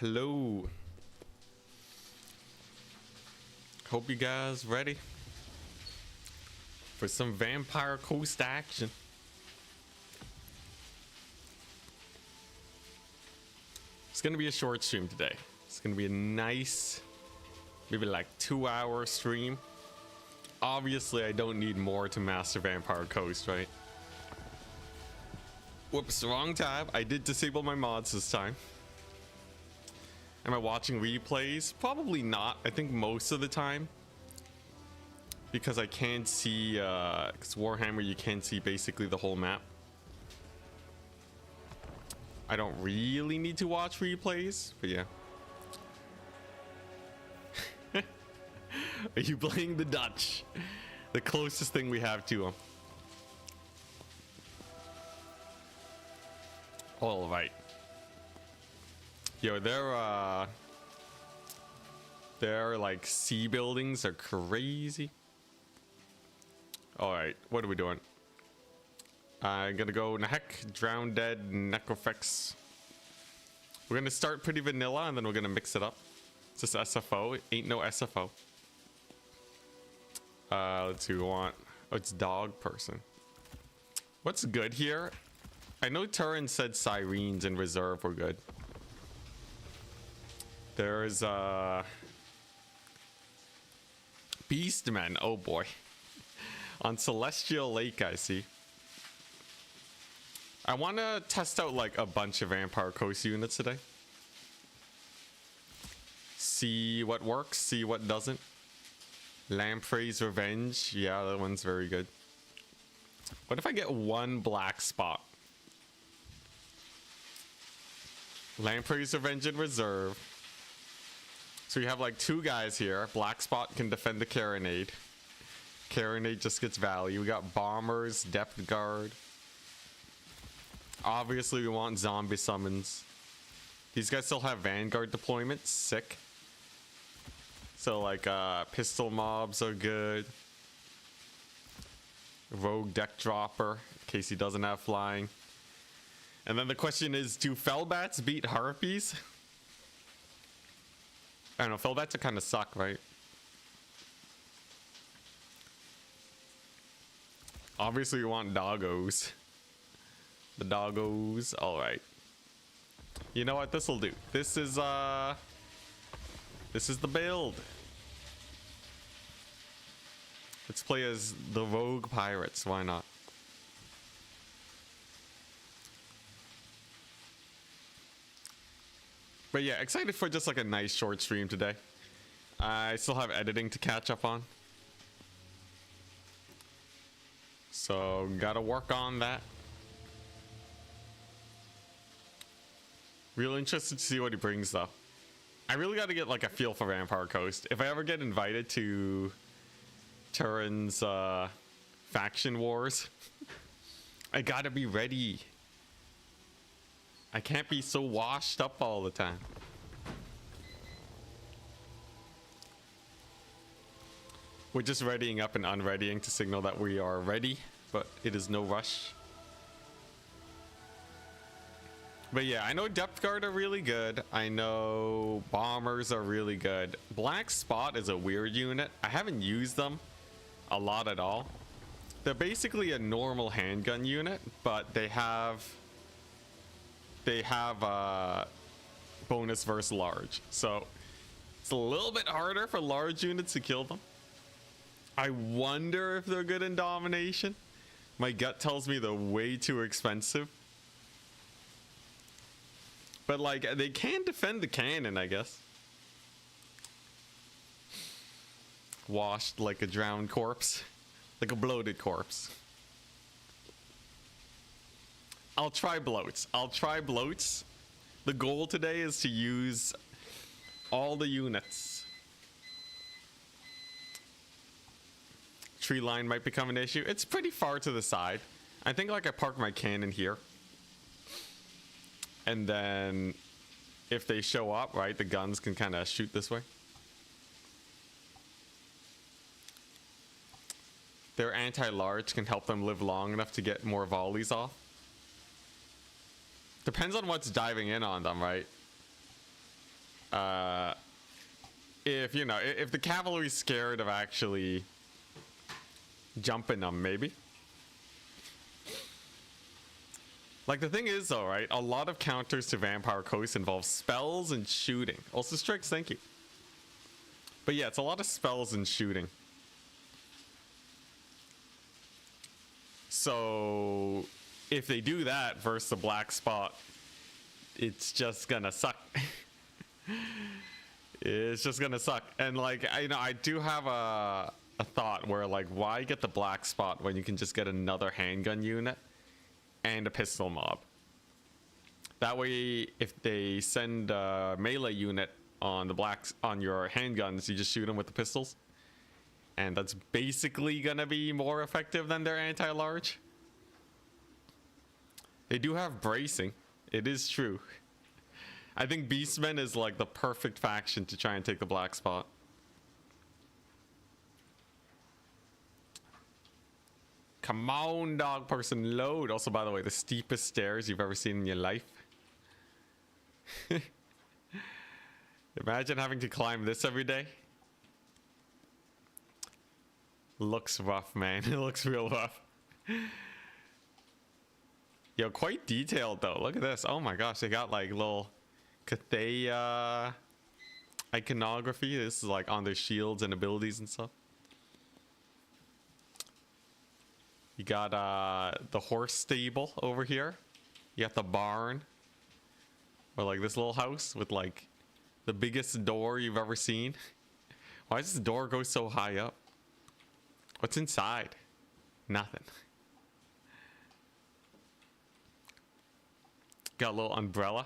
Hello. Hope you guys ready for some Vampire Coast action. It's gonna be a short stream today. It's gonna be a nice, maybe like 2-hour stream. Obviously, I don't need more to master Vampire Coast, right? Whoops, wrong tab. I did disable my mods this time. Am I watching replays? Probably not. I think most of the time. Because I can't see, because Warhammer, you can't see basically the whole map. I don't really need to watch replays, but yeah. Are you playing the Dutch? The closest thing we have to them. All right. Yo, their like sea buildings are crazy. All right, what are we doing? I'm gonna go Nahek, Drown Dead, Necrofex. We're gonna start pretty vanilla and then we're gonna mix it up. It's just SFO. It ain't no SFO. Let's see, we want. Oh, it's Dogperson. What's good here? I know Turin said Sirens in reserve were good. There's Beastmen. Oh boy. On Celestial Lake, I see. I want to test out like a bunch of Vampire Coast units today. See what works, see what doesn't. Lamprey's Revenge. Yeah, that one's very good. What if I get one black spot? Lamprey's Revenge in reserve. So we have like two guys here. Black spot can defend the Carronade. Carronade just gets value. We got Bombers, Depth Guard. Obviously we want zombie summons. These guys still have Vanguard deployments. Sick. So like pistol mobs are good. Rogue deck dropper in case he doesn't have flying. And then the question is, do Fellbats beat Harpies? I don't know, Fellbats kind of suck, right? Obviously you want doggos. The doggos, alright. You know what, this'll do. This is the build. Let's play as the Rogue Pirates, why not? But yeah, excited for just like a nice short stream today. I still have editing to catch up on. So, gotta work on that. Real interested to see what he brings though. I really gotta get like a feel for Vampire Coast. If I ever get invited to Turin's faction wars, I gotta be ready. I can't be so washed up all the time. We're just readying up and unreadying to signal that we are ready, but it is no rush. But yeah, I know Depth Guard are really good. I know Bombers are really good. Black Spot is a weird unit. I haven't used them a lot at all. They're basically a normal handgun unit, but they have bonus versus large, so it's a little bit harder for large units to kill them. I wonder if they're good in domination. My gut tells me they're way too expensive, but like they can defend the cannon, I guess. Washed like a drowned corpse, like a bloated corpse. I'll try bloats. I'll try bloats. The goal today is to use all the units. Tree line might become an issue. It's pretty far to the side. I think like I park my cannon here. And then if they show up, right, the guns can kind of shoot this way. Their anti-large can help them live long enough to get more volleys off. Depends on what's diving in on them, right? If, you know, if the cavalry's scared of actually jumping them, maybe. Like, the thing is, though, right? A lot of counters to Vampire Coast involve spells and shooting. Also Strix, thank you. But yeah, it's a lot of spells and shooting. So, if they do that versus the black spot, it's just gonna suck. It's just gonna suck. And like, I do have a thought where, like, why get the black spot when you can just get another handgun unit and a pistol mob? That way, if they send a melee unit on the blacks on your handguns, you just shoot them with the pistols, and that's basically gonna be more effective than their anti-large. They do have bracing. It is true. I think Beastmen is like the perfect faction to try and take the black spot. Come on, Dogperson, load. Also, by the way, the steepest stairs you've ever seen in your life. Imagine having to climb this every day. Looks rough, man. It looks real rough. Yo, quite detailed though. Look at this. Oh my gosh, they got like little Cathay iconography. This is like on their shields and abilities and stuff. You got the horse stable over here. You got the barn. Or like this little house with like the biggest door you've ever seen. Why does this door go so high up? What's inside? Nothing. Got a little umbrella.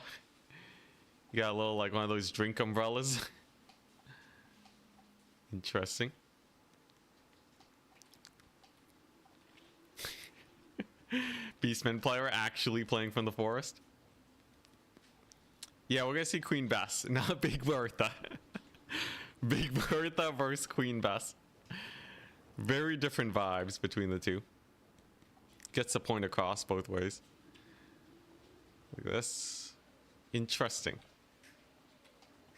You got a little, like, one of those drink umbrellas. Interesting. Beastman player actually playing from the forest. Yeah, we're gonna see Queen Bess, not Big Bertha. Big Bertha versus Queen Bess. Very different vibes between the two. Gets the point across both ways. Look at this. Interesting.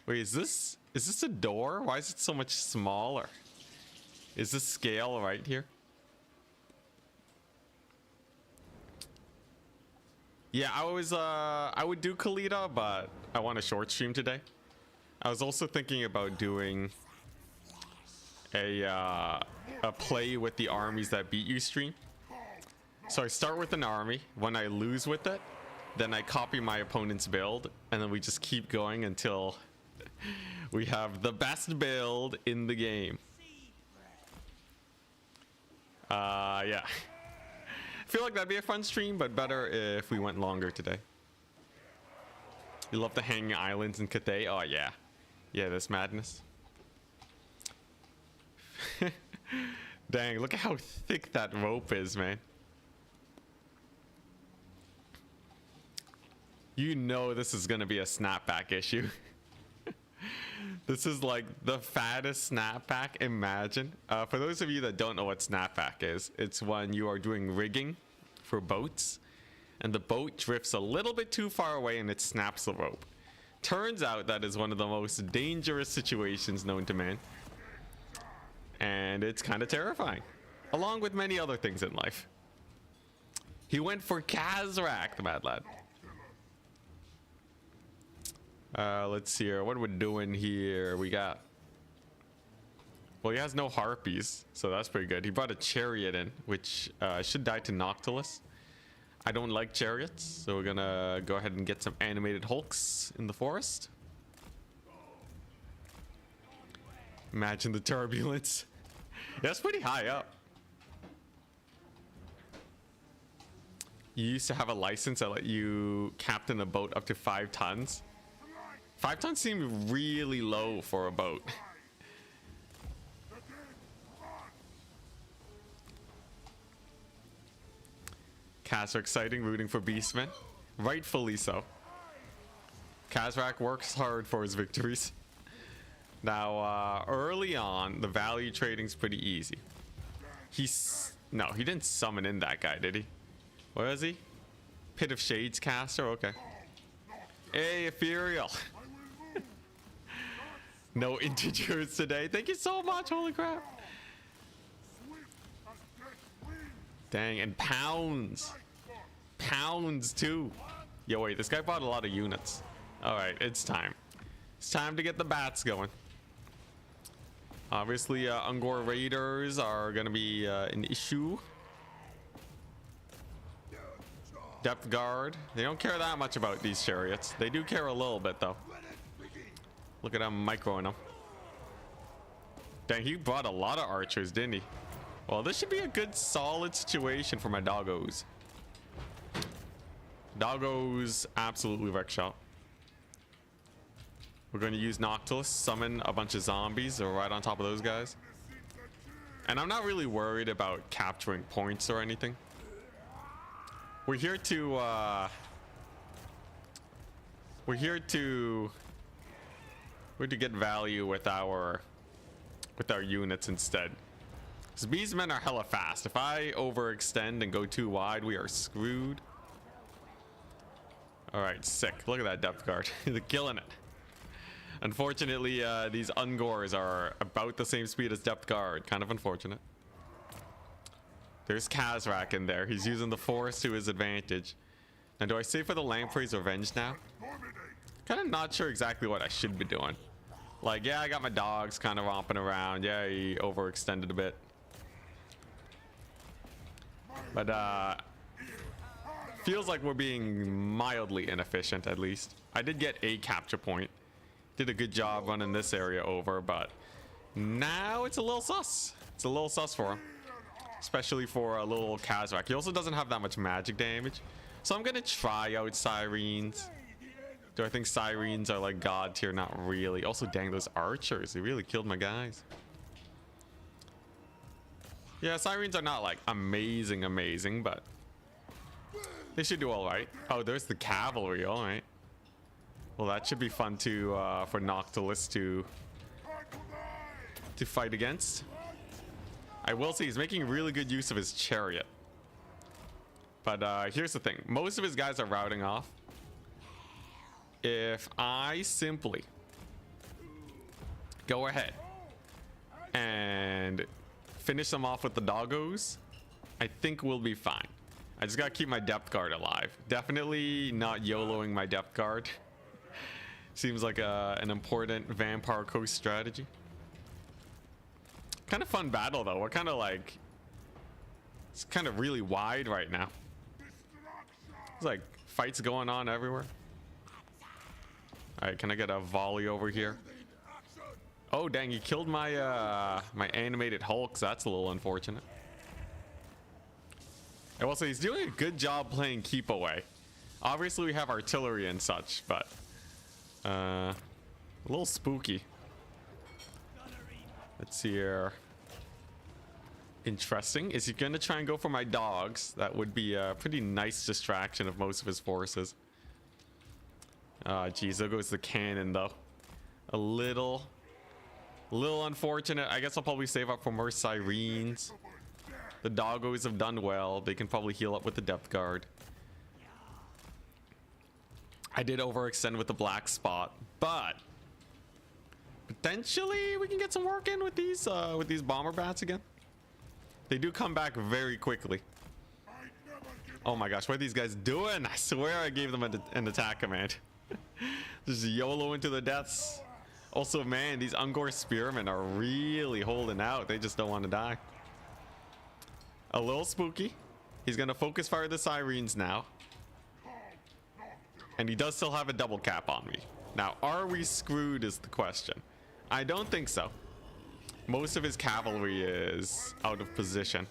Wait, is this a door? Why is it so much smaller? Is this scale right here? Yeah, I would do Kalita, but I want a short stream today. I was also thinking about doing a play with the armies that beat you stream. So I start with an army. When I lose with it, then I copy my opponent's build, and then we just keep going until we have the best build in the game. Yeah. I feel like that'd be a fun stream, but better if we went longer today. You love the hanging islands in Cathay? Oh yeah. Yeah, this madness. Dang, look at how thick that rope is, man. You know this is gonna be a snapback issue. This is like the fattest snapback. Imagine. For those of you that don't know what snapback is, it's when you are doing rigging for boats and the boat drifts a little bit too far away and it snaps the rope. Turns out that is one of the most dangerous situations known to man. And it's kind of terrifying, along with many other things in life. He went for Kazrak, the mad lad. Let's see here. What are we doing here? We got... Well, he has no harpies, so that's pretty good. He brought a chariot in, which should die to Noctilus. I don't like chariots, so we're gonna go ahead and get some animated hulks in the forest. Imagine the turbulence. Yeah, that's pretty high up. You used to have a license that let you captain a boat up to 5 tons. 5 tons seemed really low for a boat. Kaz are exciting, rooting for Beastmen. Rightfully so. Kazrak works hard for his victories. Now, early on, the value trading's pretty easy. No, he didn't summon in that guy, did he? What is he? Pit of Shades caster? Okay. Hey, Ethereal. No integers today. Thank you so much. Holy crap. Dang, and pounds. Pounds too. Yo, wait, this guy bought a lot of units. All right, it's time. It's time to get the bats going. Obviously, Ungor Raiders are going to be an issue. Depth guard. They don't care that much about these chariots. They do care a little bit, though. Look at him microing them. Dang, he brought a lot of archers, didn't he? Well, this should be a good, solid situation for my doggos. Doggos absolutely wreck shop. We're going to use Noctilus, summon a bunch of zombies right on top of those guys. And I'm not really worried about capturing points or anything. We're here to get value with our units instead. Because beastmen are hella fast. If I overextend and go too wide, we are screwed. All right, sick. Look at that depth guard. They're killing it. Unfortunately, these Ungors are about the same speed as depth guard. Kind of unfortunate. There's Kazrak in there. He's using the force to his advantage. Now, do I save for the Lamprey's Revenge now? Kind of not sure exactly what I should be doing. Like, yeah, I got my dogs kind of romping around. Yeah, he overextended a bit. But, feels like we're being mildly inefficient, at least. I did get a capture point. Did a good job running this area over, but now it's a little sus. It's a little sus for him. Especially for a little Kazrak. He also doesn't have that much magic damage. So I'm going to try out Sirens. Do I think Sirens are like god tier? Not really. Also, dang, those archers. They really killed my guys. Yeah, Sirens are not like amazing, but they should do all right. Oh, there's the cavalry. All right. Well, that should be fun to for Noctilus to fight against. I will say he's making really good use of his chariot. But here's the thing. Most of his guys are routing off. If I simply go ahead and finish them off with the doggos, I think we'll be fine. I just gotta keep my depth guard alive. Definitely not YOLOing my depth guard. Seems like an important Vampire Coast strategy. Kind of fun battle though. We're kind of like, it's kind of really wide right now. There's like fights going on everywhere. All right, can I get a volley over here? Oh dang, he killed my my animated Hulks. That's a little unfortunate. I will say he's doing a good job playing keep away. Obviously we have artillery and such, but a little spooky. Let's see here. Interesting. Is he gonna try and go for my dogs? That would be a pretty nice distraction of most of his forces. Geez, there goes the cannon though. A little unfortunate. I guess I'll probably save up for more Sirens. The doggos have done well. They can probably heal up with the depth guard. I did overextend with the black spot, but potentially we can get some work in with these bomber bats again. They do come back very quickly. Oh my gosh, what are these guys doing? I swear I gave them an attack command. Just YOLO into the deaths. Also, man, these Ungor spearmen are really holding out. They just don't want to die. A little spooky. He's gonna focus fire the Sirens now. And he does still have a double cap on me. Now, are we screwed is the question. I don't think so. Most of his cavalry is out of position.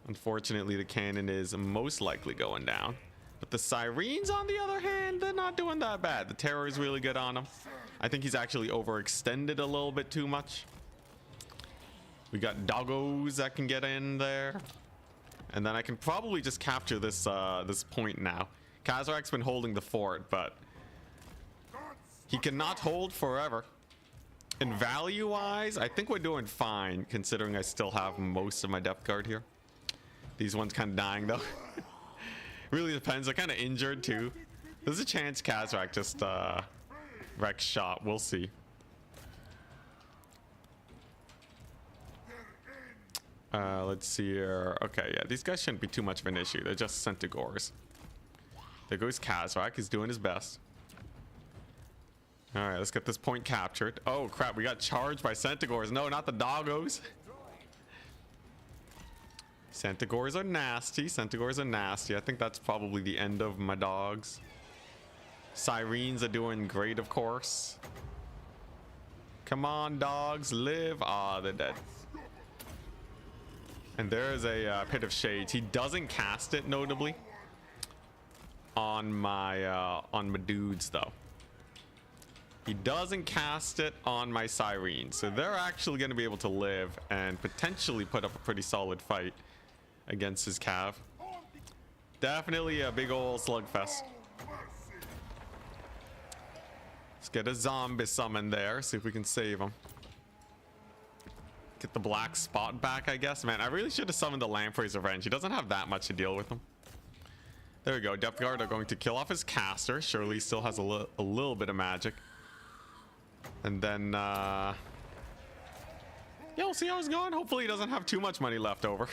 Unfortunately, the cannon is most likely going down. But the Sirens, on the other hand, they're not doing that bad. The terror is really good on him. I think he's actually overextended a little bit too much. We got doggos that can get in there. And then I can probably just capture this this point now. Kazrak's been holding the fort, but he cannot hold forever. And value-wise, I think we're doing fine, considering I still have most of my depth guard here. These ones kind of dying, though. Really depends. They're kind of injured, too. There's a chance Kazrak just wrecks shop. We'll see. Let's see here. Okay, yeah, these guys shouldn't be too much of an issue. They're just Centigores. There goes Kazrak. He's doing his best. All right, let's get this point captured. Oh, crap. We got charged by Centigores. No, not the doggos. Centigores are nasty. Centigores are nasty. I think that's probably the end of my dogs. Sirens are doing great, of course. Come on, dogs. Live. Ah, they're dead. And there's a Pit of Shades. He doesn't cast it, notably, on my dudes, though. He doesn't cast it on my Sirens. So they're actually going to be able to live and potentially put up a pretty solid fight against his Cav. Definitely a big old slugfest. Let's get a zombie summon there. See if we can save him. Get the black spot back, I guess. Man, I really should have summoned the Lamprey's Revenge. He doesn't have that much to deal with him. There we go. Depth Guard are going to kill off his caster. Surely he still has a little bit of magic. And then, yeah, we'll see how it's going. Hopefully he doesn't have too much money left over.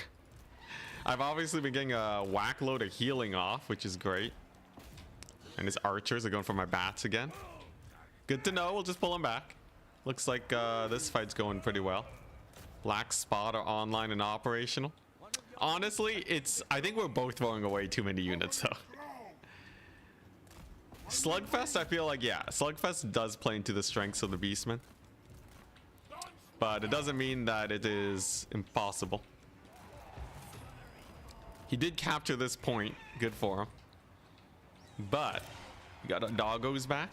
I've obviously been getting a whack load of healing off, which is great. And his archers are going for my bats again. Good to know. We'll just pull him back. Looks like this fight's going pretty well. Black Spot are online and operational. Honestly, I think we're both throwing away too many units, though. Slugfest, I feel like, yeah, Slugfest does play into the strengths of the Beastmen. But it doesn't mean that it is impossible. He did capture this point. Good for him. But we got our doggos back.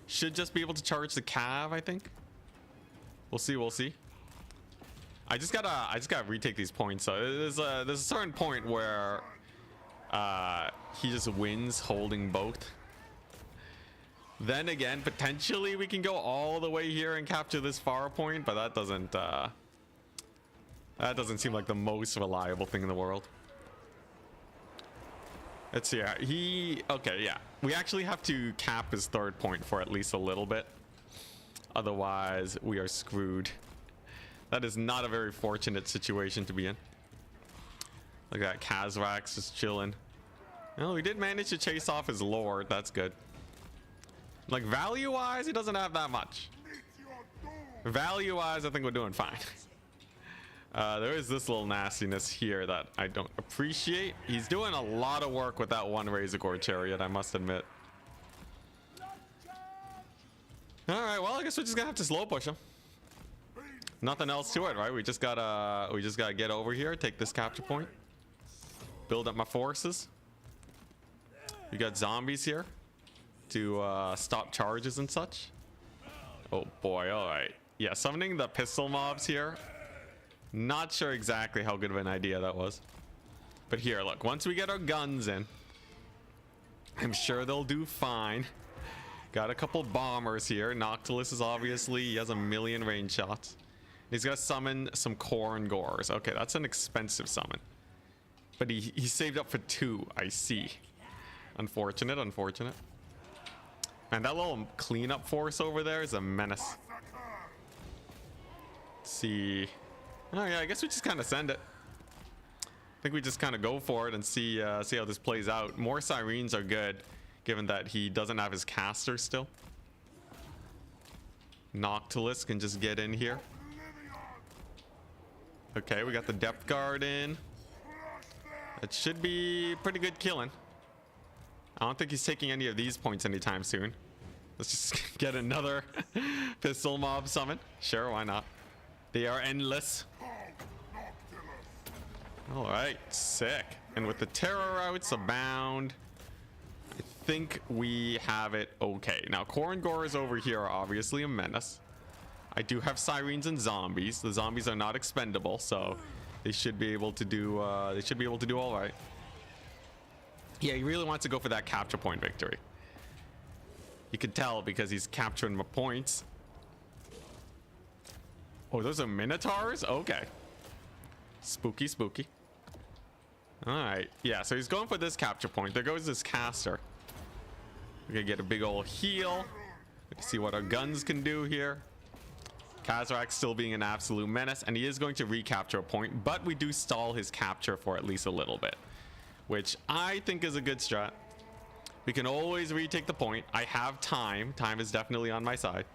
Should just be able to charge the Cav, I think. We'll see, we'll see. I just gotta retake these points. So there's a certain point where he just wins holding both. Then again, potentially we can go all the way here and capture this far point, but that doesn't seem like the most reliable thing in the world. Let's see. Okay, yeah. We actually have to cap his third point for at least a little bit. Otherwise, we are screwed. That is not a very fortunate situation to be in. Look at that. Kazrax just chilling. Well, we did manage to chase off his lord. That's good. Like, value-wise, he doesn't have that much. Value-wise, I think we're doing fine. There is this little nastiness here that I don't appreciate. He's doing a lot of work with that one Razor Gore chariot, I must admit. All right, well, I guess we're just gonna have to slow push him. Nothing else to it, right? We just gotta get over here, take this capture point, build up my forces. We got zombies here to stop charges and such. Oh boy, all right. Yeah, summoning the pistol mobs here. Not sure exactly how good of an idea that was. But here, look, once we get our guns in, I'm sure they'll do fine. Got a couple bombers here. Noctilus is obviously, he has a million range shots. He's gonna summon some Corn Gores. Okay, that's an expensive summon. But he saved up for 2, I see. Unfortunate, unfortunate. And that little cleanup force over there is a menace. Let's see. Oh yeah, I guess we just kind of send it. I think we just kind of go for it and see how this plays out. More Sirens are good, given that he doesn't have his caster still. Noctilus can just get in here. Okay, we got the Depth Guard in. It should be pretty good killing. I don't think he's taking any of these points anytime soon. Let's just get another pistol mob summon. Sure, why not? They are endless. All right, sick. And with the terror routes abound, I think we have it okay. Now, Corn Gores over here are obviously a menace. I do have Sirens and zombies. The zombies are not expendable, so they should be able to do. All right. Yeah, he really wants to go for that capture point victory. You can tell because he's capturing my points. Oh, those are Minotaurs? Okay. Spooky, spooky. All right. Yeah, so he's going for this capture point. There goes this caster. We're gonna get a big old heal. Let's see what our guns can do here. Kazarak still being an absolute menace, and he is going to recapture a point, but we do stall his capture for at least a little bit, which I think is a good strat. We can always retake the point. I have time. Time is definitely on my side.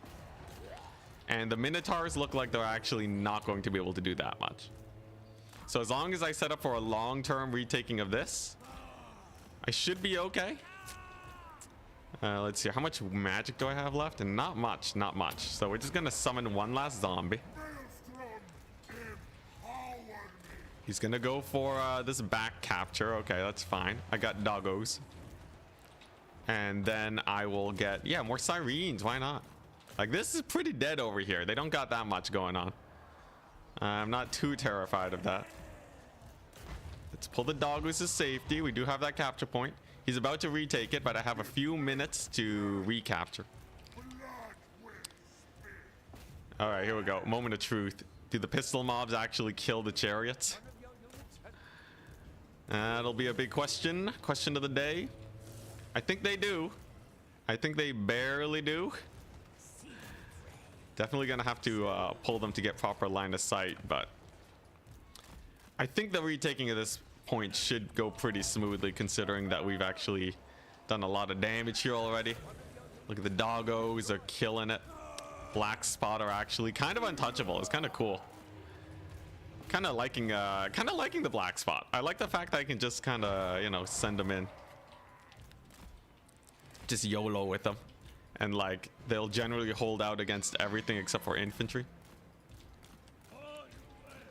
And the Minotaurs look like they're actually not going to be able to do that much. So as long as I set up for a long-term retaking of this, I should be okay. Let's see, how much magic do I have left? And not much, not much. So we're just gonna summon one last zombie. He's gonna go for this back capture. Okay, that's fine. I got doggos. And then I will get, yeah, more sirens. Why not? Like, this is pretty dead over here. They don't got that much going on. I'm not too terrified of that. Let's pull the doggos to safety. We do have that capture point. He's about to retake it, but I have a few minutes to recapture. All right, here we go. Moment of truth. Do the pistol mobs actually kill the chariots? That'll be a big question. Question of the day. I think they do. I think they barely do. Definitely gonna have to pull them to get proper line of sight, but I think the retaking of this point should go pretty smoothly, considering that we've actually done a lot of damage here already. Look at the doggos are killing it. Black spot are actually kind of untouchable. It's kind of cool. Kind of liking the black spot. I like the fact that I can just kind of, you know, send them in. Just YOLO with them. And like, they'll generally hold out against everything except for infantry.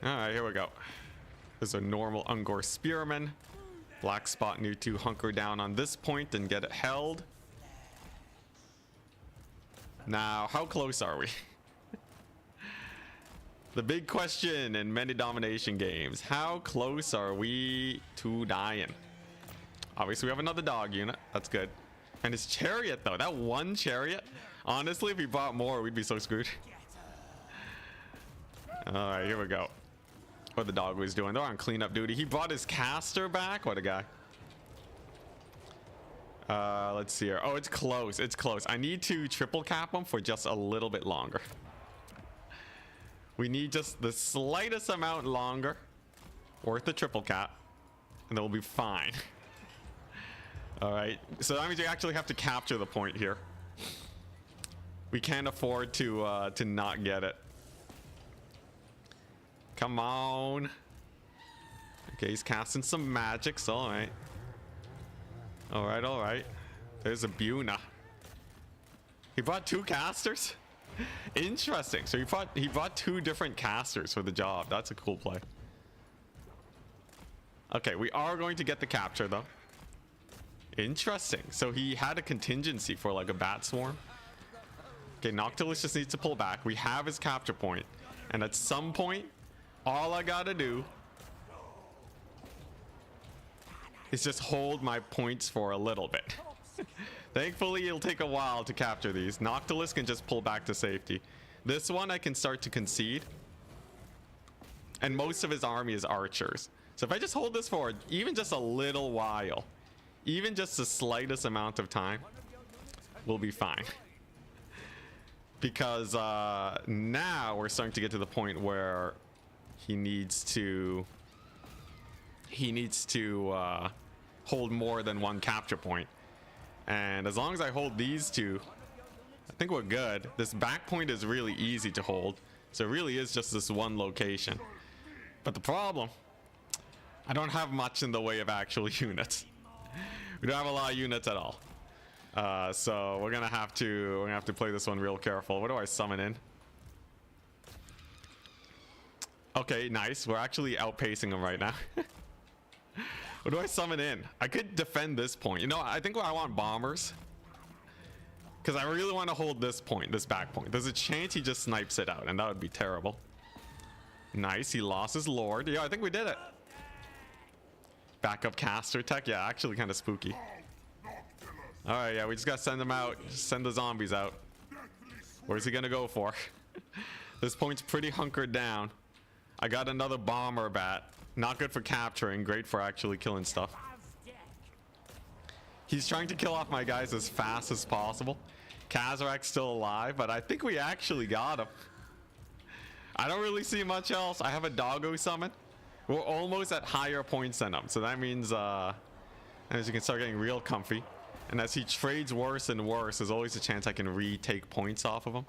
Alright, here we go. There's a normal Ungor Spearman. Black spot need to hunker down on this point and get it held. Now, how close are we? The big question in many domination games. How close are we to dying? Obviously, we have another dog unit. That's good. And his chariot, though. That one chariot. Honestly, if we bought more, we'd be so screwed. Alright, here we go. What the dog was doing. They're on cleanup duty. He brought his caster back. What a guy. Let's see here. Oh, it's close. It's close. I need to triple cap him for just a little bit longer. We need just the slightest amount longer. Worth the triple cap. And then we'll be fine. Alright. So that means we actually have to capture the point here. We can't afford to not get it. Come on. Okay, he's casting some magics. Alright. Alright, alright. There's a Buna. He brought two casters? Interesting. So he brought two different casters for the job. That's a cool play. Okay, we are going to get the capture though. Interesting. So he had a contingency for like a bat swarm. Okay, Noctilus just needs to pull back. We have his capture point. And at some point, all I gotta do is just hold my points for a little bit. Thankfully, it'll take a while to capture these. Noctilus can just pull back to safety. This one I can start to concede. And most of his army is archers. So if I just hold this for even just a little while, even just the slightest amount of time, we'll be fine. Because now we're starting to get to the point where he needs to hold more than one capture point. And as long as I hold these two, I think we're good. This back point is really easy to hold. So it really is just this one location. But the problem, I don't have much in the way of actual units. We don't have a lot of units at all. So we're gonna have to play this one real careful. What do I summon in? Okay, nice. We're actually outpacing them right now. What do I summon in? I could defend this point. You know, I think I want bombers. Because I really want to hold this point, this back point. There's a chance he just snipes it out, and that would be terrible. Nice, he lost his lord. Yeah, I think we did it. Backup caster tech. Yeah, actually kind of spooky. Alright, yeah, we just gotta send them out. Just send the zombies out. Where's he gonna go for? This point's pretty hunkered down. I got another bomber bat. Not good for capturing, great for actually killing stuff. He's trying to kill off my guys as fast as possible. Kazarak's still alive, but I think we actually got him. I don't really see much else. I have a doggo summon. We're almost at higher points than him, so that means as you can start getting real comfy. And as he trades worse and worse, there's always a chance I can retake points off of him.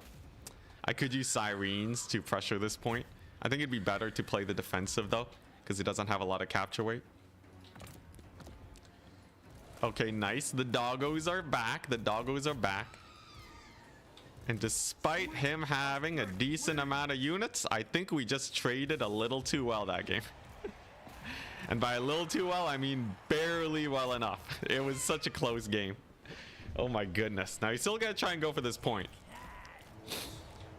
I could use Sirens to pressure this point. I think it'd be better to play the defensive though, because he doesn't have a lot of capture weight. Okay, nice. The doggos are back. The doggos are back. And despite him having a decent amount of units, I think we just traded a little too well that game. And by a little too well, I mean barely well enough. It was such a close game. Oh my goodness. Now, you still gotta try and go for this point.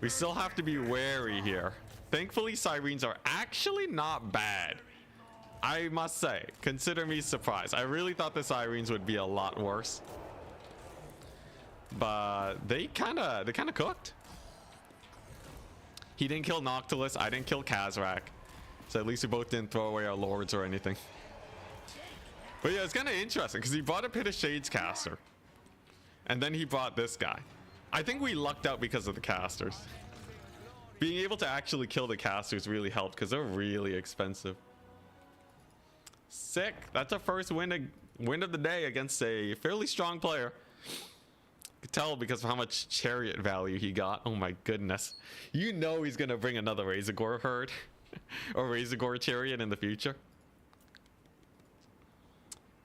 We still have to be wary here. Thankfully, Sirens are actually not bad. I must say, consider me surprised. I really thought the Sirens would be a lot worse. But they kind of cooked. He didn't kill Noctilus. I didn't kill Kazrak. So at least we both didn't throw away our lords or anything. But yeah, it's kind of interesting because he brought a Pit of Shades caster. And then he brought this guy. I think we lucked out because of the casters. Being able to actually kill the casters really helped because they're really expensive. Sick. That's our first win of the day against a fairly strong player. You can tell because of how much chariot value he got. Oh my goodness. You know he's going to bring another Razorgore herd. Or Razorgore chariot in the future.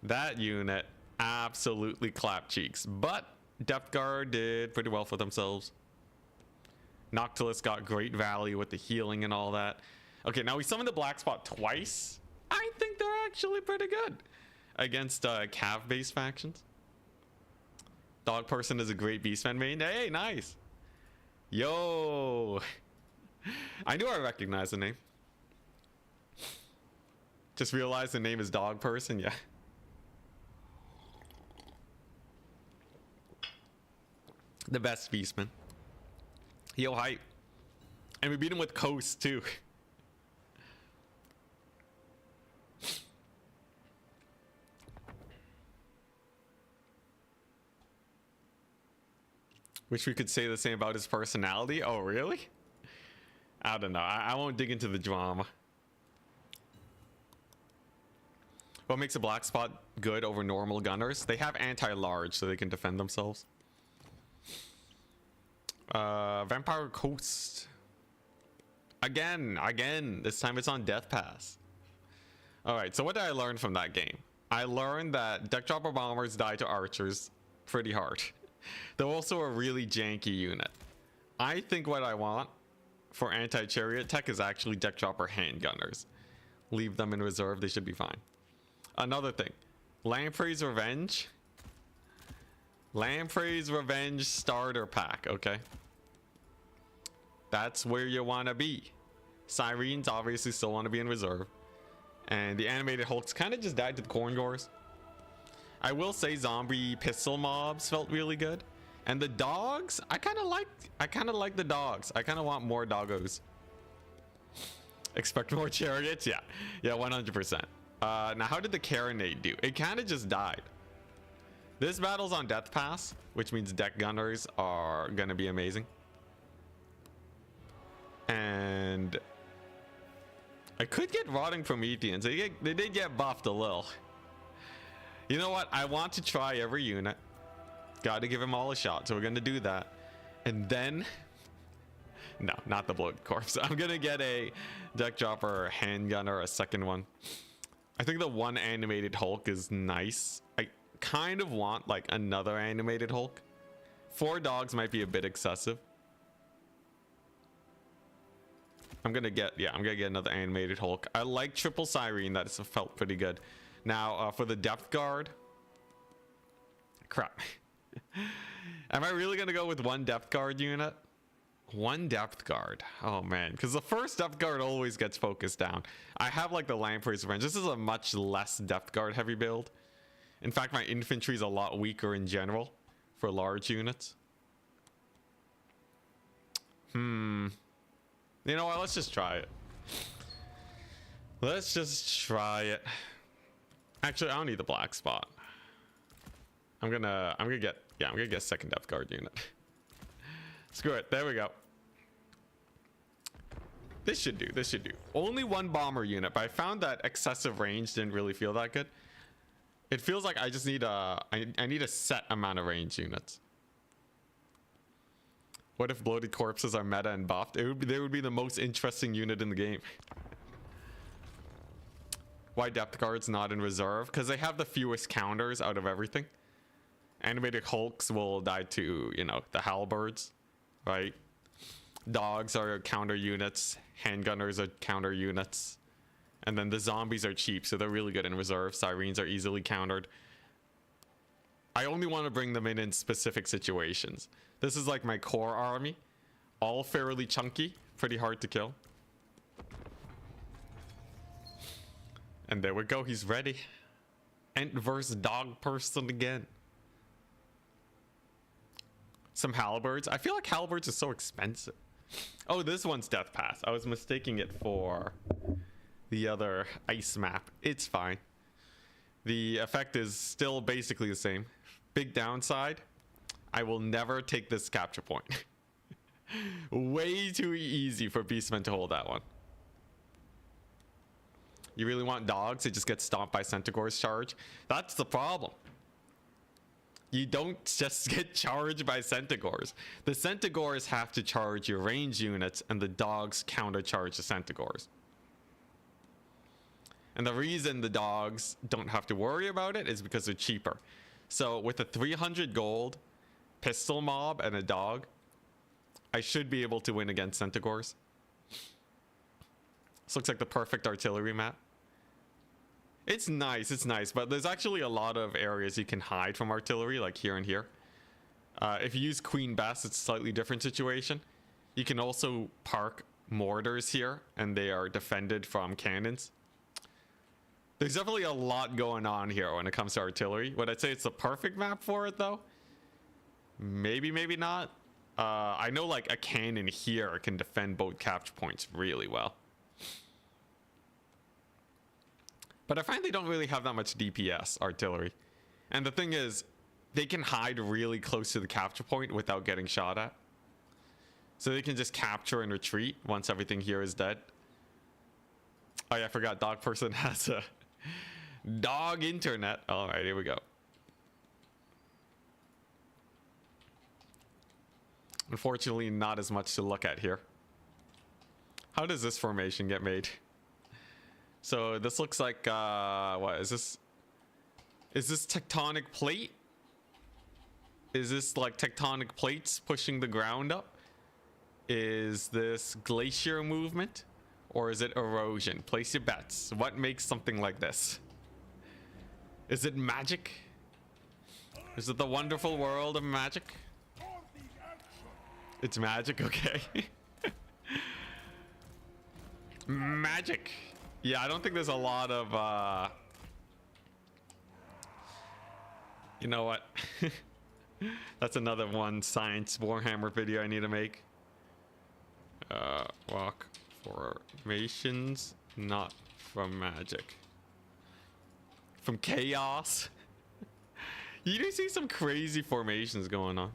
That unit absolutely clapped cheeks. But Depth Guard did pretty well for themselves. Noctilus got great value with the healing and all that. Okay, now we summoned the Black Spot twice. I think they're actually pretty good against Cav-based factions. Dogperson is a great Beastman main. Hey, nice. Yo. I knew I recognized the name. Just realized the name is Dogperson, yeah. The best Beastman. Yo, hype. And we beat him with Coast, too. Wish we could say the same about his personality. Oh, really? I don't know. I won't dig into the drama. What makes a Black Spot good over normal gunners? They have anti-large, so they can defend themselves. Vampire Coast. Again. This time it's on Death Pass. Alright, so what did I learn from that game? I learned that Deck Dropper Bombers die to archers pretty hard. They're also a really janky unit. I think what I want for anti-chariot tech is actually Deck Dropper handgunners. Leave them in reserve, they should be fine. Another thing, Lamprey's Revenge. Lamprey's Revenge starter pack, okay? That's where you want to be. Sirens obviously still want to be in reserve. And the animated Hulks kind of just died to the Corngors. I will say zombie pistol mobs felt really good. And the dogs, I kind of like the dogs. I kind of want more doggos. Expect more chariots? Yeah, 100%. Now, how did the Carronade do? It kind of just died. This battle's on Death Pass, which means deck gunners are going to be amazing. And I could get Rotting Prometheans. They did get buffed a little. You know what? I want to try every unit. Got to give them all a shot, so we're going to do that. And then... No, not the Bloat Corpse. I'm going to get a Deck Dropper handgunner, a second one. I think the one animated Hulk is nice. I kind of want like another animated Hulk. 4 dogs might be a bit excessive. I'm gonna get another animated Hulk. I like triple Siren. That felt pretty good. Now for the Depth Guard. Crap. Am I really gonna go with one Depth Guard unit? One Depth Guard. Oh man, because the first Depth Guard always gets focused down. I have like the Lamprey's Revenge. This is a much less Depth Guard heavy build. In fact, my infantry is a lot weaker in general for large units. You know what? Let's just try it. Let's just try it. Actually, I don't need the Black Spot. I'm gonna get second Depth Guard unit. Screw it. There we go. This should do. This should do. Only one bomber unit, but I found that excessive range didn't really feel that good. It feels like I just need a... I need a set amount of range units. What if bloated corpses are meta and buffed? They would be the most interesting unit in the game. Why depth guards not in reserve? Because they have the fewest counters out of everything. Animated hulks will die to, you know, the halberds, right? Dogs are counter units. Handgunners are counter units. And then the zombies are cheap, so they're really good in reserve. Sirens are easily countered. I only want to bring them in specific situations. This is like my core army. All fairly chunky. Pretty hard to kill. And there we go. He's ready. Ent versus Dogperson again. Some halberds. I feel like halberds is so expensive. Oh, this one's Death Pass. I was mistaking it for the other ice map. It's fine. The effect is still basically the same. Big downside, I will never take this capture point. Way too easy for Beastmen to hold that one. You really want dogs to just get stomped by Centaur's charge? That's the problem. You don't just get charged by Centaurs. The Centaurs have to charge your range units, and the dogs counter-charge the Centaurs. And the reason the dogs don't have to worry about it is because they're cheaper. So with a 300 gold pistol mob and a dog, I should be able to win against Centaurs. This looks like the perfect artillery map. It's nice, but there's actually a lot of areas you can hide from artillery, like here and here. If you use Queen Bess, it's a slightly different situation. You can also park mortars here, and they are defended from cannons. There's definitely a lot going on here when it comes to artillery. Would I say it's the perfect map for it, though? Maybe, maybe not. I know, like, a cannon here can defend both capture points really well. But I find they don't really have that much DPS, artillery. And the thing is, they can hide really close to the capture point without getting shot at. So they can just capture and retreat once everything here is dead. Oh yeah, I forgot Dogperson has a dog internet. All right, here we go. Unfortunately, not as much to look at here. How does this formation get made? So this looks like, what is this? Is this tectonic plate? Is this like tectonic plates pushing the ground up? Is this glacier movement? Or is it erosion? Place your bets. What makes something like this? Is it magic? Is it the wonderful world of magic? It's magic, okay. Magic. Yeah, I don't think there's a lot of, you know what? That's another one science Warhammer video I need to make. Walk formations, not from magic. From chaos. You do see some crazy formations going on.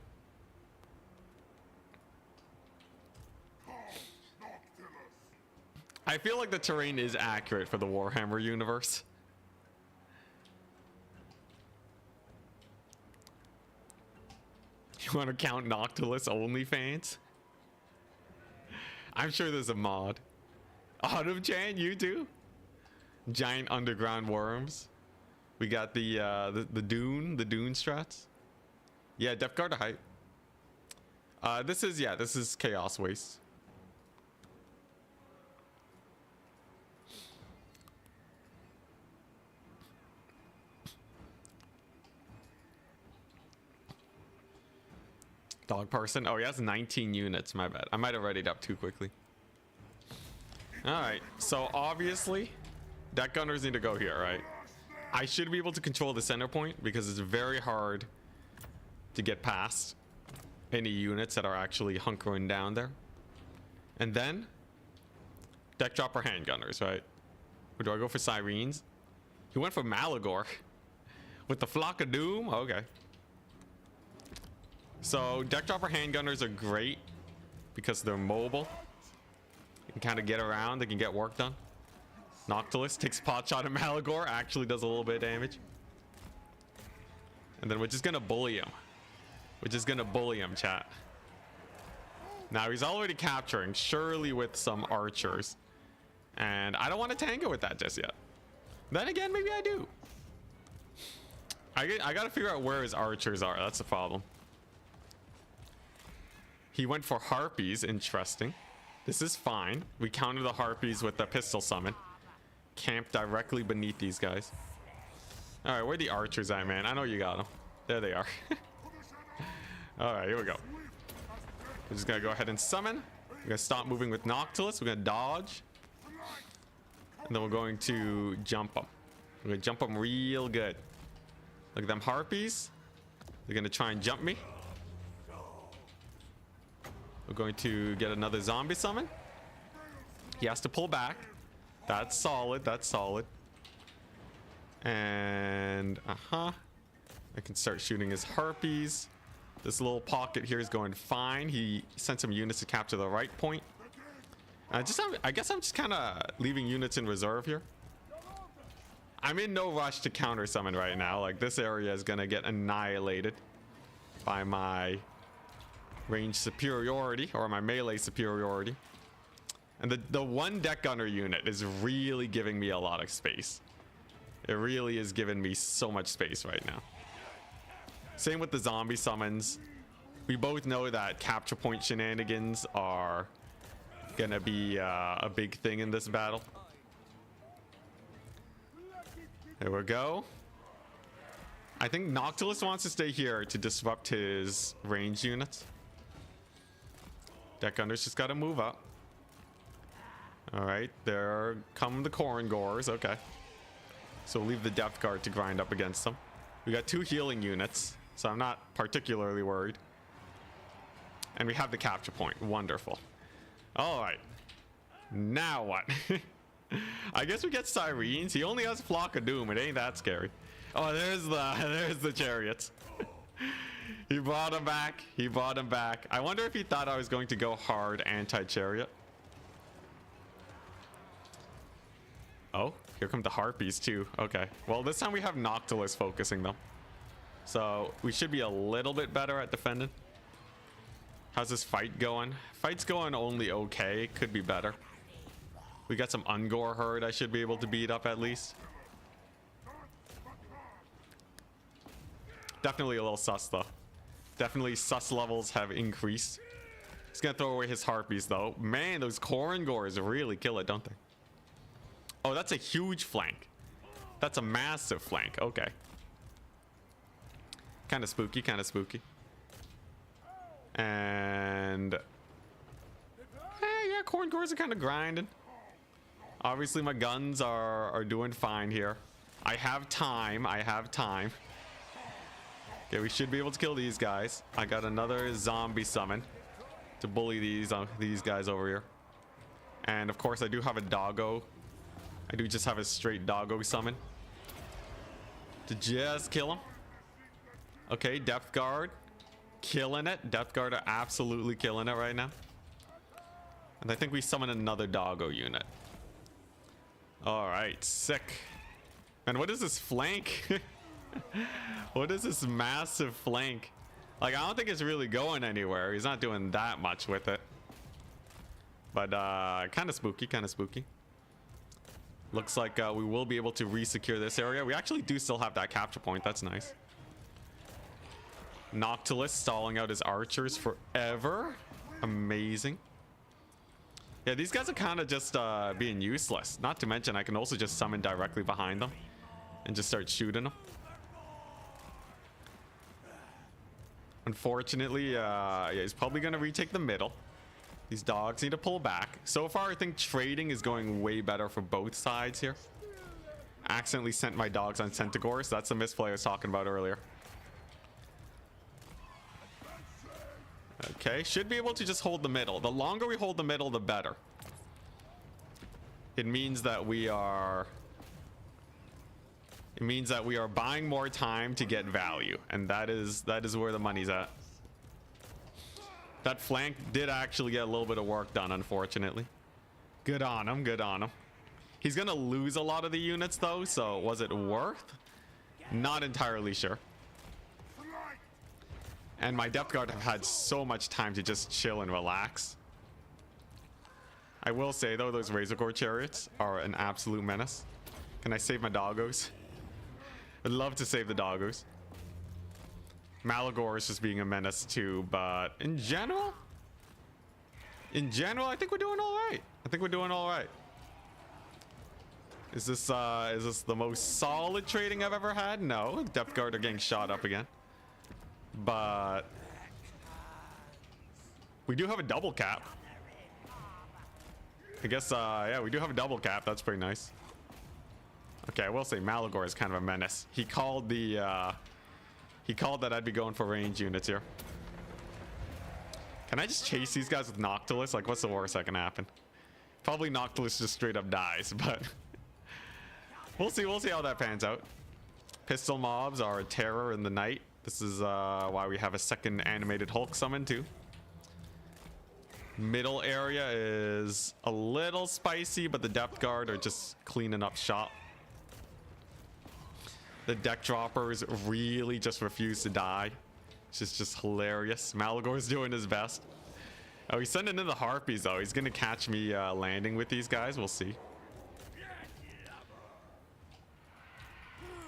I feel like the terrain is accurate for the Warhammer universe. You want to count Noctilus OnlyFans? I'm sure there's a mod. Autumn Chan, you do? Giant underground worms. We got the dune strats. Yeah, Depth Guard to hype. This is Chaos Waste. Dogperson. Oh, he has 19 units. My bad. I might have read it up too quickly. All right. So obviously, deck gunners need to go here, right? I should be able to control the center point because it's very hard to get past any units that are actually hunkering down there. And then deck dropper handgunners, right? Or do I go for sirens? He went for Malagor with the Flock of Doom. Okay. So deck dropper handgunners are great because they're mobile. They can kind of get around. They can get work done. Noctilus takes a pot shot at Malagor. Actually does a little bit of damage. And then we're just going to bully him. We're just going to bully him, chat. Now he's already capturing, surely with some archers. And I don't want to tango with that just yet. Then again, maybe I do. I got to figure out where his archers are. That's the problem. He went for harpies. Interesting. This is fine. We counter the harpies with the pistol summon. Camp directly beneath these guys. All right, where are the archers at, man? I know you got them. There they are. All right, here we go. We're just gonna go ahead and summon. We're gonna stop moving with Noctilus. We're gonna dodge. And then we're going to jump them. We're gonna jump them real good. Look at them harpies. They're gonna try and jump me. We're going to get another zombie summon. He has to pull back. That's solid. That's solid. And I can start shooting his harpies. This little pocket here is going fine. He sent some units to capture the right point. I guess I'm just kind of leaving units in reserve here. I'm in no rush to counter summon right now. Like, this area is gonna get annihilated by my range superiority or my melee superiority. And the one deck gunner unit is really giving me a lot of space. It really is giving me so much space right now. Same with the zombie summons. We both know that capture point shenanigans are gonna be a big thing in this battle. There we go. I think Noctilus wants to stay here to disrupt his range units. Deck Gunners just gotta move up. Alright, there come the Korngors. Okay. So we'll leave the Death Guard to grind up against them. We got 2 healing units, so I'm not particularly worried. And we have the capture point. Wonderful. Alright. Now what? I guess we get Sirens. He only has Flock of Doom. It ain't that scary. Oh, there's the chariots. He brought him back. He brought him back. I wonder if he thought I was going to go hard anti-chariot. Oh, here come the harpies too. Okay. Well, this time we have Noctilus focusing them. So we should be a little bit better at defending. How's this fight going? Fight's going only okay. Could be better. We got some Ungor herd I should be able to beat up at least. Definitely a little sus though. Definitely sus levels have increased. He's gonna throw away his harpies though. Man, those Korngors really kill it, don't they? Oh, that's a huge flank. That's a massive flank. Okay. Kind of spooky, kind of spooky. And yeah, Korngors are kind of grinding. Obviously, my guns are doing fine here. I have time. I have time. Okay, we should be able to kill these guys. I got another zombie summon to bully these guys over here. And of course, I do have a doggo. I do just have a straight doggo summon to just kill him. Okay, Depth Guard. Killing it. Depth Guard are absolutely killing it right now. And I think we summon another doggo unit. All right, sick. And what is this flank? What is this massive flank? Like, I don't think it's really going anywhere. He's not doing that much with it. But kind of spooky, kind of spooky. Looks like we will be able to re-secure this area. We actually do still have that capture point. That's nice. Noctilus stalling out his archers forever. Amazing. Yeah, these guys are kind of just being useless. Not to mention, I can also just summon directly behind them and just start shooting them. Unfortunately, yeah, he's probably going to retake the middle. These dogs need to pull back. So far, I think trading is going way better for both sides here. Accidentally sent my dogs on Centigore, so that's the misplay I was talking about earlier. Okay, should be able to just hold the middle. The longer we hold the middle, the better. It means that we are... It means that we are buying more time to get value, and that is where the money's at. That flank did actually get a little bit of work done, unfortunately. Good on him, good on him. He's gonna lose a lot of the units though, so was it worth? Not entirely sure. And my depth guard have had so much time to just chill and relax. I will say though, those Razor Core chariots are an absolute menace. Can I save my doggos? I'd love to save the doggos. Malagor is just being a menace too, but in general, I think we're doing all right. I think we're doing all right. Is this the most solid trading I've ever had? No, depth guard are getting shot up again. But we do have a double cap. I guess, yeah, we do have a double cap. That's pretty nice. Okay, I will say Malagor is kind of a menace. He called that I'd be going for range units here. Can I just chase these guys with Noctilus? Like, what's the worst that can happen? Probably Noctilus just straight up dies, but we'll see how that pans out. Pistol mobs are a terror in the night. This is why we have a second animated Hulk summon too. Middle area is a little spicy, but the depth guard are just cleaning up shop. The deck droppers really just refuse to die. It's just hilarious. Malagor's doing his best. Oh, he's sending in the harpies though. He's gonna catch me landing with these guys. We'll see.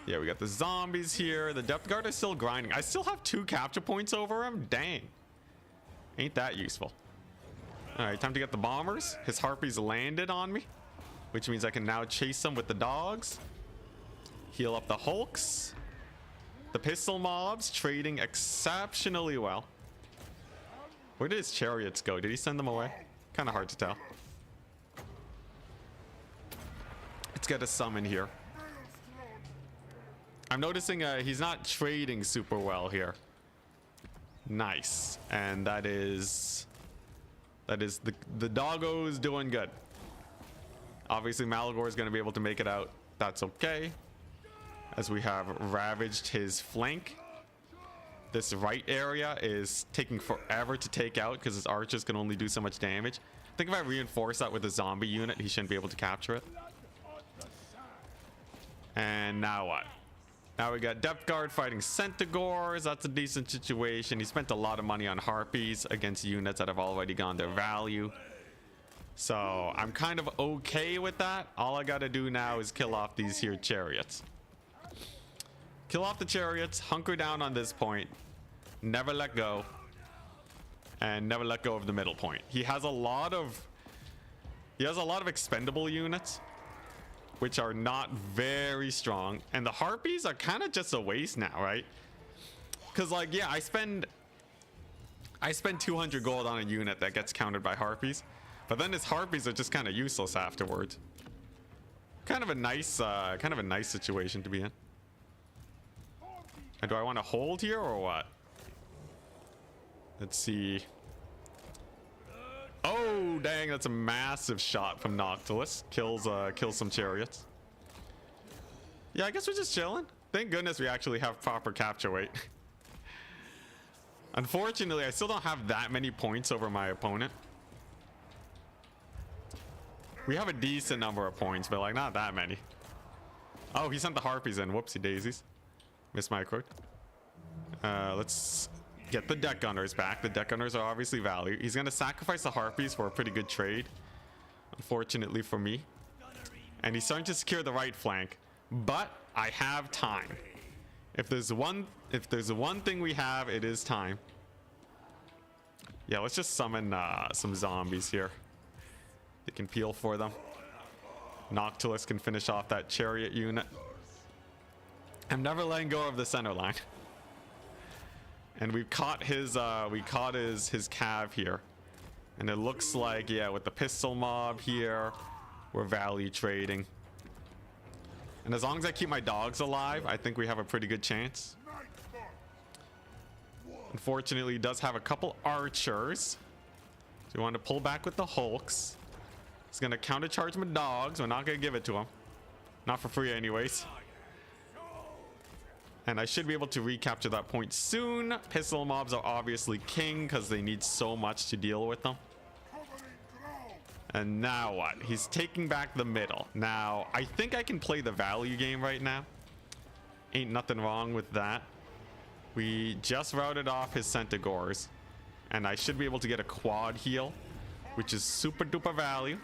Yeah, we got the zombies here. The depth guard is still grinding. I still have 2 capture points over him. Dang. Ain't that useful. All right, time to get the bombers. His harpies landed on me, which means I can now chase them with the dogs. Heal up the Hulks. The pistol mobs trading exceptionally well. Where did his chariots go? Did he send them away? Kind of hard to tell. Let's get a summon here. I'm noticing he's not trading super well here. Nice. And that is the doggo's doing good. Obviously Malagor is going to be able to make it out. That's okay, as we have ravaged his flank. This right area is taking forever to take out because his archers can only do so much damage. I think if I reinforce that with a zombie unit, he shouldn't be able to capture it. And now what? Now we got depth guard fighting Centaurs. That's a decent situation. He spent a lot of money on harpies against units that have already gone their value. So I'm kind of okay with that. All I gotta do now is kill off these here chariots. Kill off the chariots, hunker down on this point, never let go, and never let go of the middle point. He has a lot of expendable units, which are not very strong, and the harpies are kind of just a waste now, right? Because like, yeah, I spend 200 gold on a unit that gets countered by harpies, but then his harpies are just kind of useless afterwards. Kind of a nice situation to be in. And do I want to hold here or what? Let's see. Oh, dang, that's a massive shot from Noctilus. Kills some chariots. Yeah, I guess we're just chilling. Thank goodness we actually have proper capture weight. Unfortunately, I still don't have that many points over my opponent. We have a decent number of points, but like not that many. Oh, he sent the harpies in. Whoopsie daisies. Miss my quote. Let's get the deck gunners back. The deck gunners are obviously value. He's going to sacrifice the harpies for a pretty good trade, unfortunately for me. And he's starting to secure the right flank, but I have time. If there's one thing we have, it is time. Yeah, let's just summon some zombies here. They can peel for them. Noctilus can finish off that chariot unit. I'm never letting go of the center line. And we've caught his cav here. And it looks like, yeah, with the pistol mob here, we're value trading. And as long as I keep my dogs alive, I think we have a pretty good chance. Unfortunately, he does have a couple archers. So we want to pull back with the Hulks. He's going to countercharge my dogs. We're not going to give it to him. Not for free anyways. And I should be able to recapture that point soon. Pistol mobs are obviously king because they need so much to deal with them. And now what? He's taking back the middle. Now, I think I can play the value game right now. Ain't nothing wrong with that. We just routed off his Centaurs. And I should be able to get a quad heal, which is super duper value.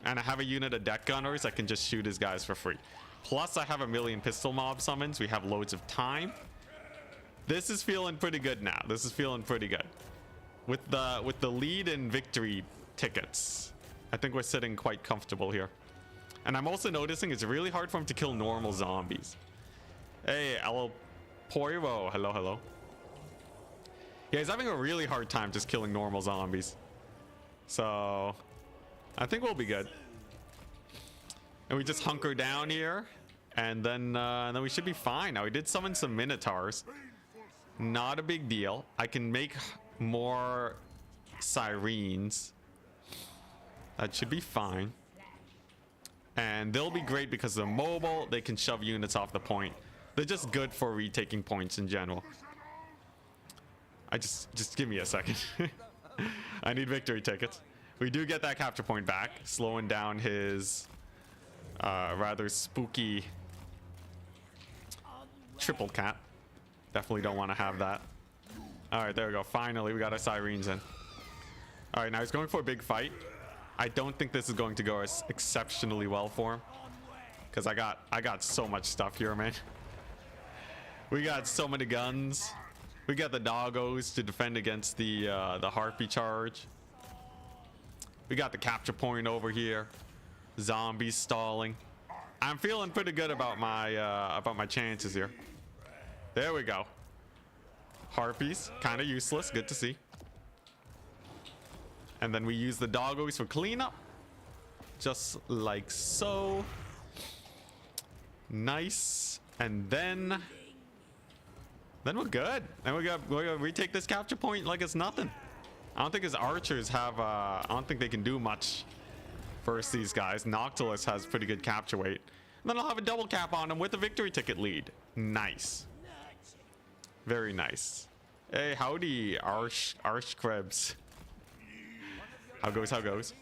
And I have a unit of deck gunners. I can just shoot his guys for free. Plus, I have a million pistol mob summons. We have loads of time. This is feeling pretty good now. This is feeling pretty good. With the lead and victory tickets, I think we're sitting quite comfortable here. And I'm also noticing it's really hard for him to kill normal zombies. Hey, El Poiro. Hello, hello. Yeah, he's having a really hard time just killing normal zombies. So, I think we'll be good. And we just hunker down here. And then we should be fine. Now, we did summon some Minotaurs. Not a big deal. I can make more Sirens. That should be fine. And they'll be great because they're mobile. They can shove units off the point. They're just good for retaking points in general. Just give me a second. I need victory tickets. We do get that capture point back, slowing down his rather spooky triple cap. Definitely don't want to have that. All right, there we go. Finally, we got our Sirens in. All right, now he's going for a big fight. I don't think this is going to go as exceptionally well for him, because I got so much stuff here, man. We got so many guns. We got the doggos to defend against the harpy charge. We got the capture point over here. Zombies stalling. I'm feeling pretty good about my chances here. There we go. Harpies, kind of useless. Good to see. And then we use the doggos for cleanup. Just like so. Nice. And then we're good. And we're gonna retake this capture point like it's nothing. I don't think his archers have I don't think they can do much versus these guys. Noctilus has pretty good capture weight. And then I'll have a double cap on him with a victory ticket lead. Nice. Very nice. Hey, howdy, Archkrebs. How goes, how goes?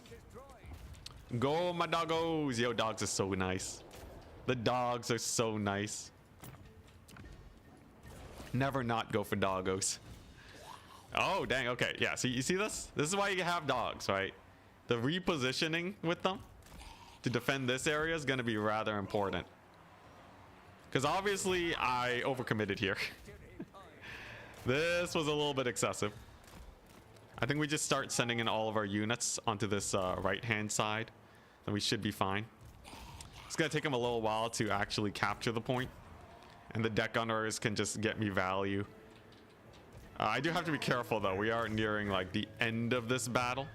Go, my doggos. Yo, dogs are so nice. The dogs are so nice. Never not go for doggos. Oh, dang. Okay. Yeah. So you see this? This is why you have dogs, right? The repositioning with them to defend this area is going to be rather important. Because obviously I overcommitted here. This was a little bit excessive. I think we just start sending in all of our units onto this right-hand side. Then we should be fine. It's going to take them a little while to actually capture the point. And the deck gunners can just get me value. I do have to be careful, though. We are nearing, like, the end of this battle.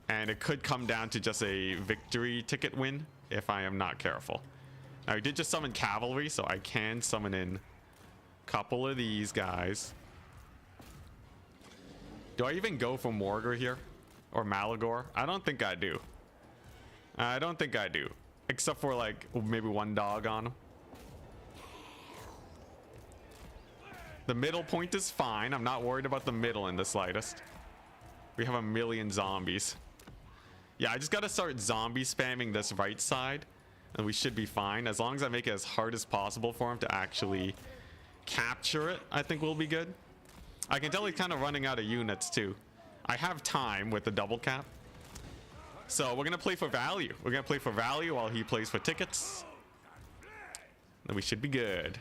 And it could come down to just a victory ticket win if I am not careful. Now, we did just summon cavalry, so I can summon in a couple of these guys. Do I even go for Morgor here? Or Malagor? I don't think I do. I don't think I do. Except for, like, maybe one dog on him. The middle point is fine. I'm not worried about the middle in the slightest. We have a million zombies. Yeah, I just gotta start zombie spamming this right side. And we should be fine. As long as I make it as hard as possible for him to actually capture it, I think we'll be good. I can tell he's kind of running out of units too. I have time with the double cap. So we're gonna play for value. We're gonna play for value while he plays for tickets. Then we should be good.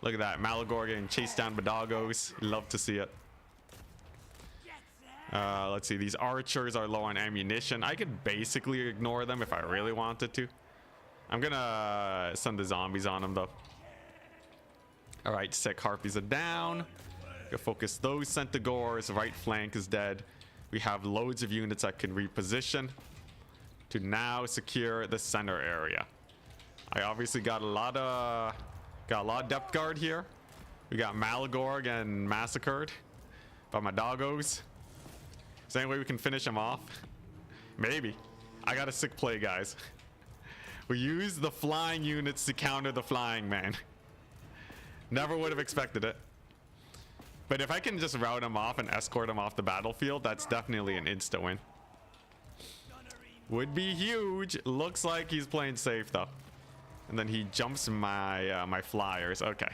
Look at that. Malagor getting chased down by doggos. Love to see it. Let's see. These archers are low on ammunition. I could basically ignore them if I really wanted to. I'm gonna send the zombies on them though. All right, sick. Harpies are down. Go focus those Centaurs. Right flank is dead. We have loads of units that can reposition to now secure the center area. I obviously got a lot of depth guard here. We got Malagor getting massacred by my doggos. Is there any way we can finish him off? Maybe. I got a sick play, guys. We use the flying units to counter the flying man. Never would have expected it. But if I can just route him off and escort him off the battlefield, that's definitely an insta win. Would be huge. Looks like he's playing safe though. And then he jumps my my flyers. Okay.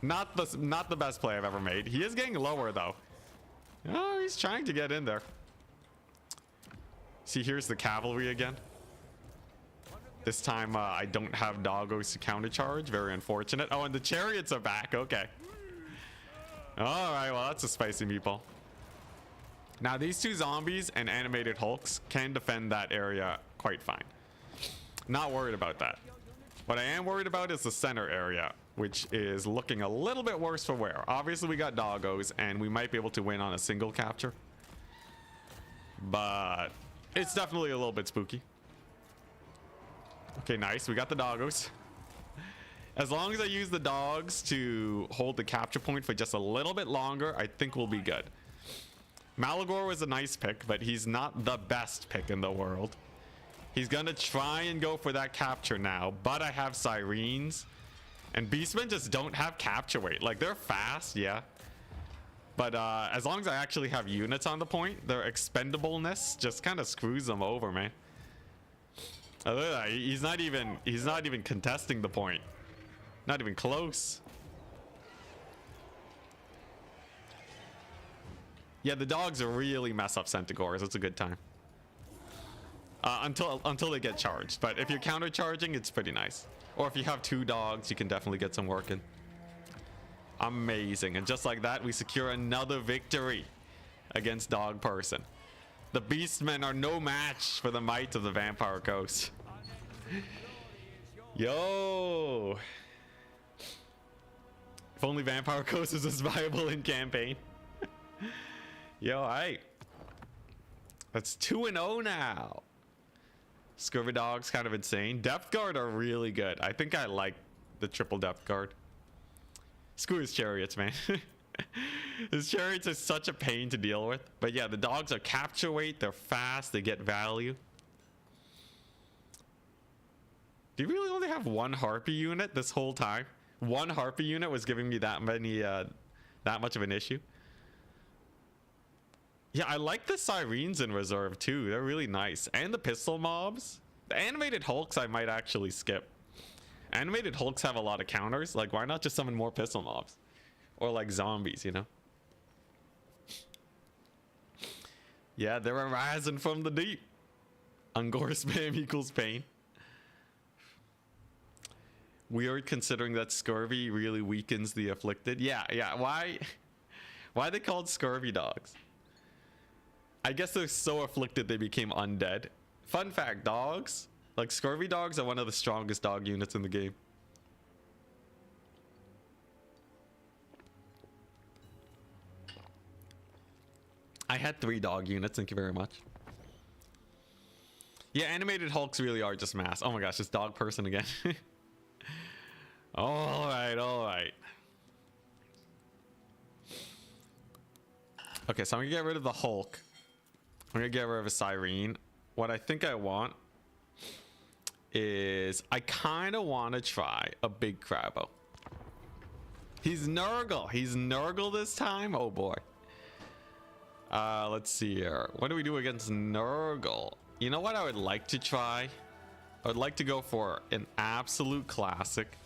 Not the best play I've ever made. He is getting lower though. Oh, he's trying to get in there. See, here's the cavalry again. This time I don't have doggos to countercharge. Very unfortunate. Oh, and the chariots are back. Okay. All right, well, that's a spicy meatball. Now, these two zombies and animated hulks can defend that area quite fine. Not worried about that. What I am worried about is the center area, which is looking a little bit worse for wear. Obviously, we got doggos, and we might be able to win on a single capture. But it's definitely a little bit spooky. Okay, nice. We got the doggos. As long as I use the dogs to hold the capture point for just a little bit longer, I think we'll be good. Malagor was a nice pick, but he's not the best pick in the world. He's gonna try and go for that capture now, but I have sirens. And beastmen just don't have capture weight. Like, they're fast, yeah. But as long as I actually have units on the point, their expendableness just kind of screws them over, man. He's not even contesting the point. Not even close. Yeah, the dogs really mess up Centaurs. It's a good time. Until they get charged. But if you're counter charging, it's pretty nice. Or if you have two dogs, you can definitely get some work in. Amazing. And just like that, we secure another victory against Dogperson. The beastmen are no match for the might of the Vampire Coast. Yo! If only Vampire Coast is as viable in campaign. Yo, alright. That's 2-0 now. Scurvy Dog's kind of insane. Depth Guard are really good. I think I like the triple Depth Guard. Screw his chariots, man. His chariots are such a pain to deal with. But yeah, the dogs are capture weight. They're fast. They get value. Do you really only have one Harpy unit this whole time? One Harpy unit was giving me that much of an issue. Yeah, I like the sirens in reserve too. They're really nice. And the pistol mobs. The animated hulks I might actually skip. Animated hulks have a lot of counters. Like, why not just summon more pistol mobs? Or like zombies, you know? Yeah, they're arising from the deep. Ungor spam equals pain. Weird considering that scurvy really weakens the afflicted. Yeah. Why are they called scurvy dogs? I guess they're so afflicted they became undead. Fun fact, dogs, like scurvy dogs, are one of the strongest dog units in the game. I had 3 dog units, thank you very much. Yeah, animated hulks really are just mass. Oh my gosh, it's Dogperson again. All right. Okay, so I'm gonna get rid of the Hulk. I'm gonna get rid of a Siren. What I think I want is I kind of want to try a big Crabbo. He's Nurgle. He's Nurgle this time. Oh boy. Let's see here. What do we do against Nurgle? You know what I would like to try? I would like to go for an absolute classic.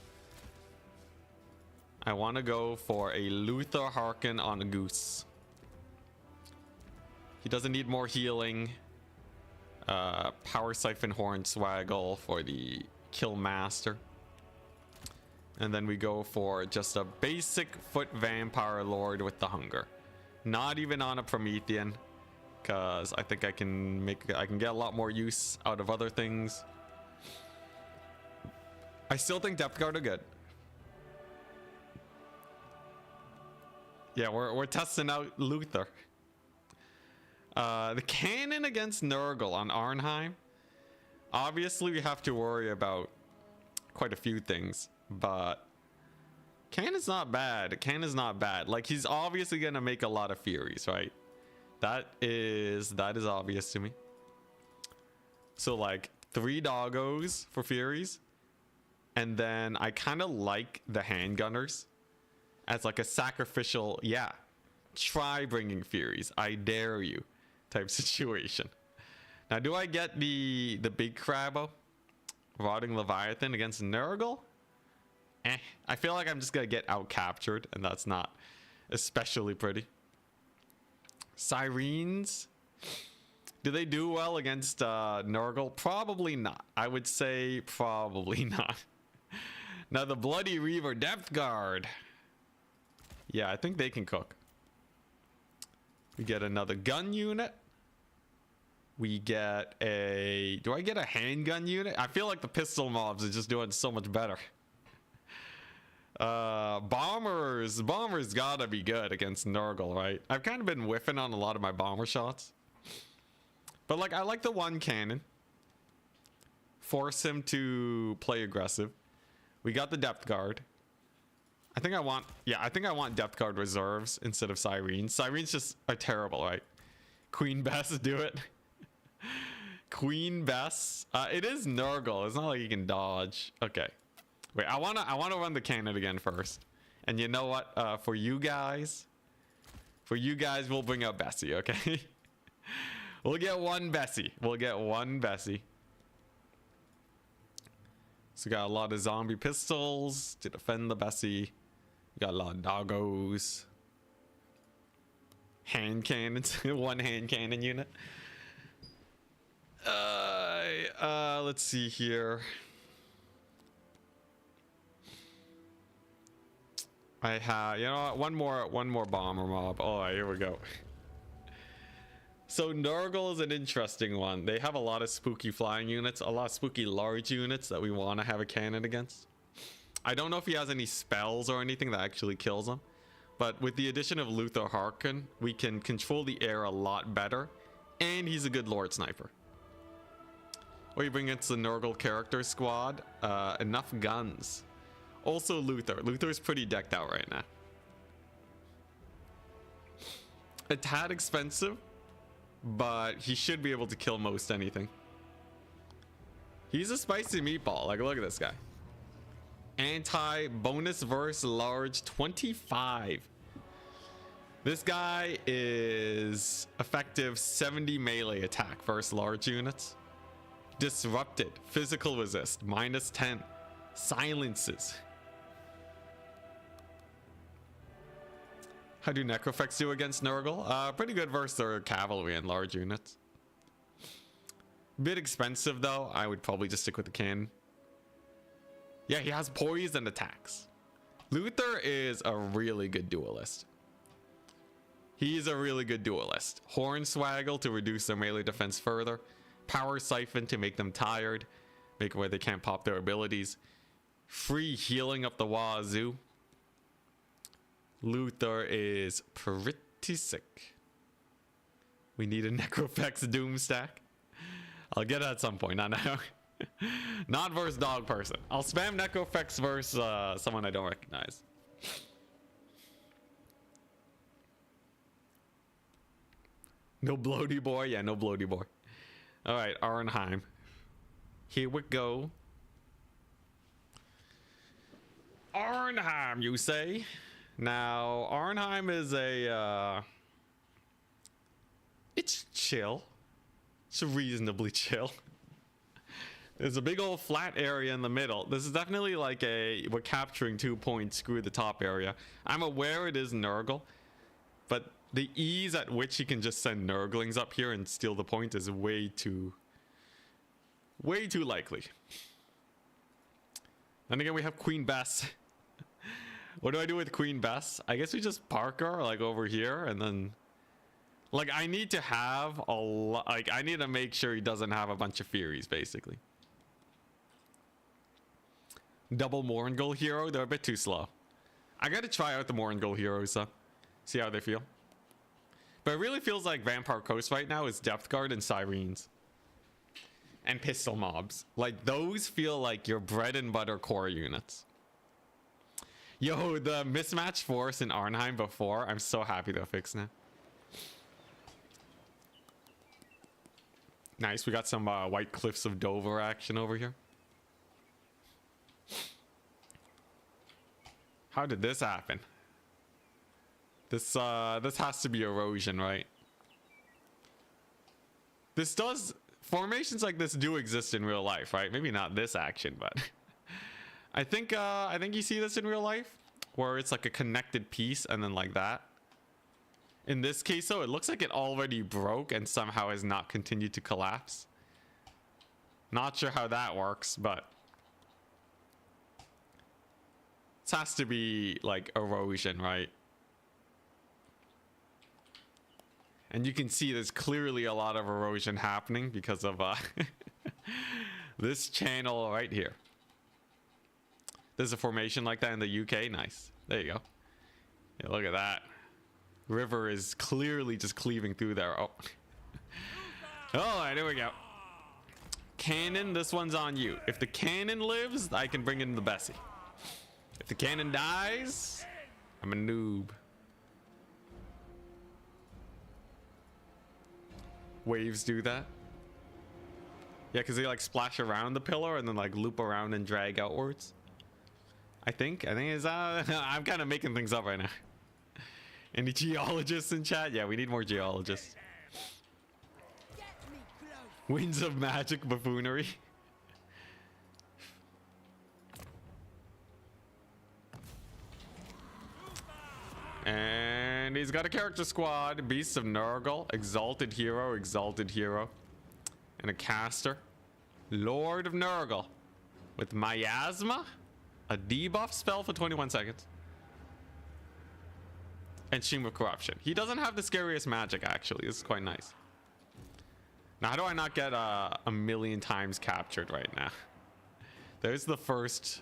I want to go for a Luther Harkin on a Goose. He doesn't need more healing. Power Siphon Hornswaggle for the Kill Master. And then we go for just a basic Foot Vampire Lord with the Hunger. Not even on a Promethean, because I think I can get a lot more use out of other things. I still think Depth Guard are good. Yeah, we're testing out Luther. The cannon against Nurgle on Arnheim. Obviously, we have to worry about quite a few things, but cannon's not bad. Cannon's not bad. Like, he's obviously gonna make a lot of Furies, right? That is obvious to me. So like 3 doggos for Furies, and then I kind of like the handgunners as like a sacrificial, try bringing Furies, I dare you type situation. Now, do I get the big crabbo? Rotting Leviathan against Nurgle? I feel like I'm just gonna get out captured, and that's not especially pretty. Sirens? Do they do well against Nurgle? Probably not. I would say probably not. Now the Bloody Reaver Depth Guard. Yeah, I think they can cook. We get another gun unit. We get a... Do I get a handgun unit? I feel like the pistol mobs are just doing so much better. Bombers. Bombers gotta be good against Nurgle, right? I've kind of been whiffing on a lot of my bomber shots. But like, I like the one cannon. Force him to play aggressive. We got the depth guard. I think I want... Yeah, I think I want depth guard reserves instead of sirens. Sirens just are terrible, right? Queen Bess, do it. Queen Bess. It is Nurgle. It's not like you can dodge. Okay. Wait, I wanna run the cannon again first. And you know what? For you guys, we'll bring out Bessie, okay? We'll get one Bessie. We'll get one Bessie. So we got a lot of zombie pistols to defend the Bessie. We got a lot of doggos. Hand cannons. One hand cannon unit. Let's see here. I have, you know what, one more bomber mob. All right, here we go. So Nurgle is an interesting one. They have a lot of spooky flying units, a lot of spooky large units that we want to have a cannon against. I don't know if he has any spells or anything that actually kills them, but with the addition of Luther Harkin, we can control the air a lot better, and he's a good Lord Sniper. What do you bring against the Nurgle character squad? Enough guns. Also Luther. Luther's pretty decked out right now. A tad expensive, but he should be able to kill most anything. He's a spicy meatball. Like, look at this guy. Anti-bonus verse large 25. This guy is effective 70 melee attack versus large units. Disrupted. Physical resist. -10. Silences. How do Necrofex do against Nurgle? Pretty good versus their cavalry and large units. Bit expensive though. I would probably just stick with the cannon. Yeah, he has poise and attacks. Luther is a really good duelist. He's a really good duelist. Hornswaggle to reduce their melee defense further. Power Siphon to make them tired. Make it where they can't pop their abilities. Free healing up the wazoo. Luther is pretty sick. We need a Necrofex Doom stack. I'll get it at some point, not now. Not versus Dogperson. I'll spam Necrofex versus someone I don't recognize. No bloaty boy? Yeah, no bloaty boy. Alright, Arnheim. Here we go. Arnheim, you say? Now, Arnheim is a, it's chill. It's reasonably chill. There's a big old flat area in the middle. This is definitely like we're capturing 2 points, screw the top area. I'm aware it is Nurgle, but the ease at which he can just send Nurglings up here and steal the point is way too likely. And again, we have Queen Bess. What do I do with Queen Bess? I guess we just park her like over here, and then like I need to have a lot. Like I need to make sure he doesn't have a bunch of Furies, basically. Double Morngul hero, they're a bit too slow. I gotta try out the Morngul heroes though. See how they feel. But it really feels like Vampire Coast right now is Depth Guard and Sirens. And pistol mobs. Like those feel like your bread and butter core units. Yo, the mismatch force in Arnheim before, I'm so happy they're fixed now. Nice, we got some White Cliffs of Dover action over here. How did this happen? This has to be erosion, right? This does formations like this do exist in real life, right? Maybe not this action, but I think you see this in real life where it's like a connected piece and then like that. In this case, though, it looks like it already broke and somehow has not continued to collapse. Not sure how that works, but this has to be like erosion, right? And you can see there's clearly a lot of erosion happening because of this channel right here. There's a formation like that in the UK. Nice. There you go. Yeah, look at that. River is clearly just cleaving through there. Oh. All right, here we go. Cannon, this one's on you. If the cannon lives, I can bring in the Bessie. If the cannon dies, I'm a noob. Waves do that. Yeah, because they like splash around the pillar and then like loop around and drag outwards. I think it's I'm kind of making things up right now. Any geologists in chat? Yeah, we need more geologists. Winds of magic buffoonery. And he's got a character squad. Beasts of Nurgle, Exalted Hero, and a caster. Lord of Nurgle with Miasma, a debuff spell for 21 seconds. And Stream of Corruption. He doesn't have the scariest magic, actually. This is quite nice. Now, how do I not get a million times captured right now? There's the first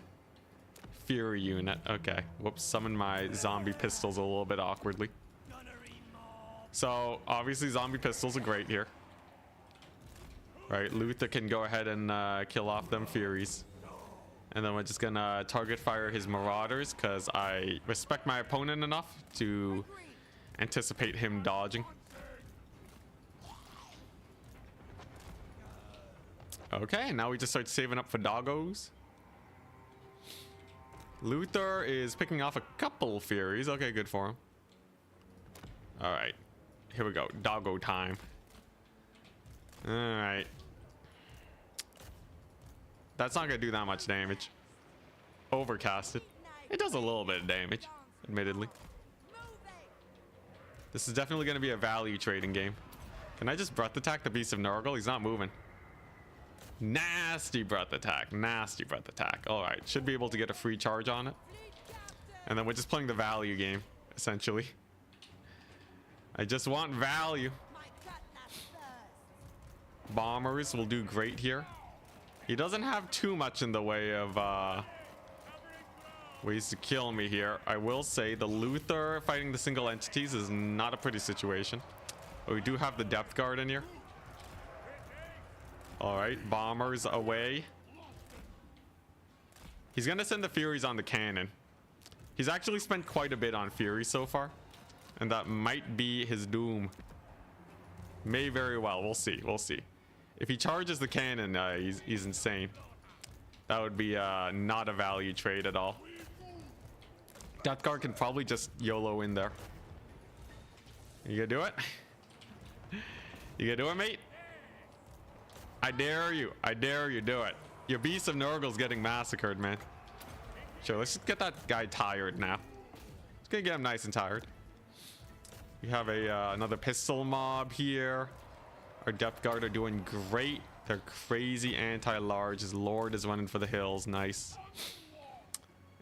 Fury unit. Okay. Whoops. Summon my zombie pistols a little bit awkwardly. So, obviously, zombie pistols are great here. Right. Luther can go ahead and kill off them Furies. And then we're just gonna target fire his Marauders because I respect my opponent enough to anticipate him dodging. Okay, now we just start saving up for doggos. Luther is picking off a couple Furies. Okay, good for him. All right, here we go. Doggo time. All right. That's not gonna do that much damage. Overcasted. It does a little bit of damage, admittedly. This is definitely gonna be a value trading game. Can I just breath attack the Beast of Nurgle? He's not moving. Nasty breath attack. Nasty breath attack. All right, should be able to get a free charge on it. And then we're just playing the value game, essentially. I just want value. Bombers will do great here. He doesn't have too much in the way of ways to kill me here. I will say the Luther fighting the single entities is not a pretty situation. But we do have the depth guard in here. All right, bombers away. He's gonna send the Furies on the cannon. He's actually spent quite a bit on Fury so far, and that might be his doom. May very well. We'll see. We'll see. If he charges the cannon, he's insane. That would be not a value trade at all. Death Guard can probably just YOLO in there. You gonna do it? You gonna do it, mate? I dare you. I dare you. Do it. Your Beast of Nurgle's getting massacred, man. Sure, let's just get that guy tired now. It's gonna get him nice and tired. We have another pistol mob here. Our depth guard are doing great. They're crazy anti-large. His lord is running for the hills. Nice.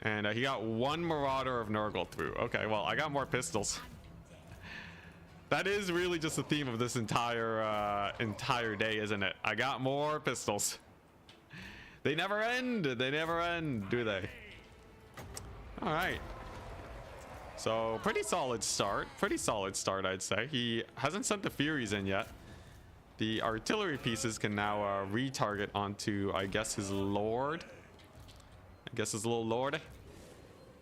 And he got one Marauder of Nurgle through. Okay, well, I got more pistols. That is really just the theme of this entire day, isn't it? I got more pistols. They never end. They never end, do they? All right. So pretty solid start. Pretty solid start, I'd say. He hasn't sent the Furies in yet. The artillery pieces can now retarget onto, I guess, his lord. I guess his little lord.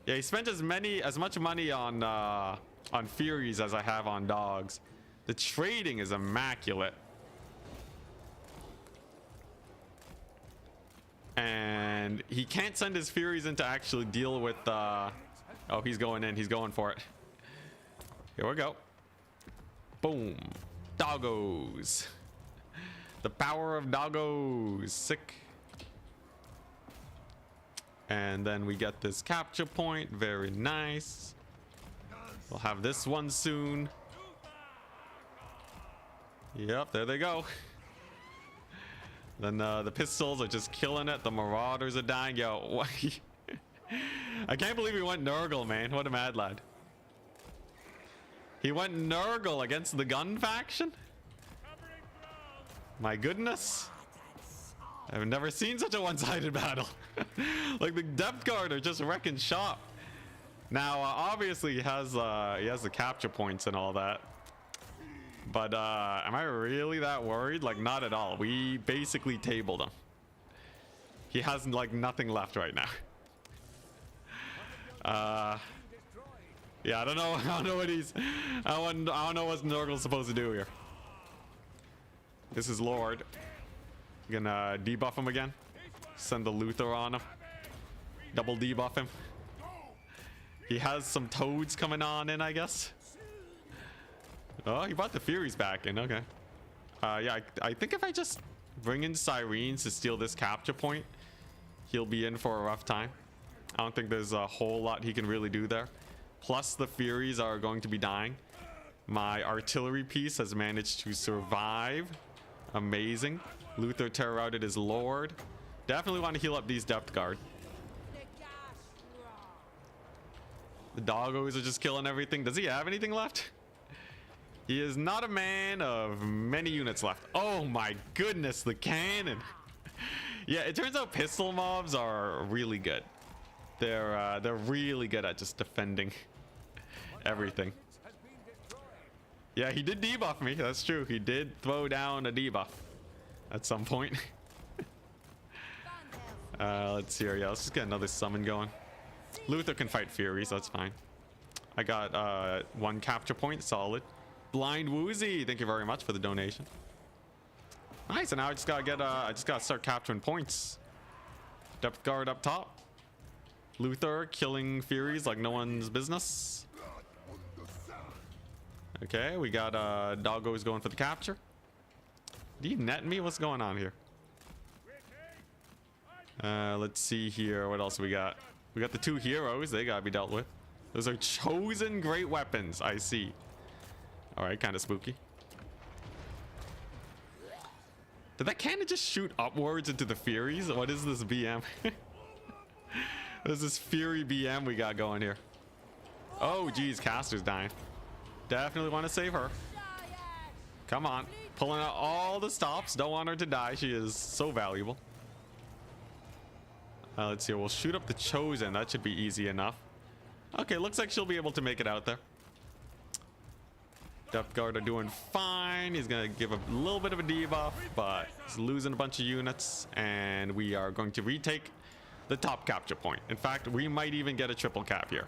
Yeah, he spent as much money on Furies as I have on dogs. The trading is immaculate. And he can't send his Furies in to actually deal with oh, he's going in. He's going for it. Here we go. Boom. Doggos. The power of doggos. Sick. And then we get this capture point. Very nice. We'll have this one soon. Yep, there they go. Then the pistols are just killing it. The marauders are dying. Yo, I can't believe he went Nurgle, man. What a mad lad. He went Nurgle against the gun faction? My goodness. I've never seen such a one-sided battle. Like the depth guard are just wrecking shop. Now, obviously he has the capture points and all that. But am I really that worried? Like, not at all. We basically tabled him. He has like nothing left right now. Yeah, I don't know. I don't know what he's. I don't know what Nurgle's supposed to do here. This is Lord. Gonna debuff him again. Send the Luther on him. Double debuff him. He has some toads coming on in, I guess. Oh, he brought the Furies back in. Okay. Yeah, I think if I just bring in Sirens to steal this capture point, he'll be in for a rough time. I don't think there's a whole lot he can really do there. Plus, the Furies are going to be dying. My artillery piece has managed to survive. Amazing. Luther terror outed his Lord. Definitely want to heal up these depth guard. The doggos are just killing everything. Does he have anything left? He is not a man of many units left. Oh my goodness, the cannon. Yeah, it turns out pistol mobs are really good. They're really good at just defending everything. Yeah, he did debuff me. That's true. He did throw down a debuff at some point. Let's see here. Yeah, let's just get another summon going. Luther can fight Furies. That's fine. I got one capture point. Solid. Blind Woozy, thank you very much for the donation. Nice, and now I just gotta get I just gotta start capturing points. Depth guard up top. Luther killing Furies like no one's business. Okay, we got doggos going for the capture. Do you net me? What's going on here? Let's see here. What else we got? We got the two heroes. They gotta be dealt with. Those are chosen great weapons. I see. All right, kind of spooky. Did that cannon just shoot upwards into the Furies? What is this BM? What is this Fury BM we got going here? Oh, geez, Caster's dying. Definitely want to save her. Come on. Pulling out all the stops. Don't want her to die. She is so valuable. Let's see. We'll shoot up the Chosen. That should be easy enough. Okay, looks like she'll be able to make it out there. Depth guard are doing fine. He's gonna give a little bit of a debuff, but he's losing a bunch of units, and we are going to retake the top capture point. In fact, we might even get a triple cap here.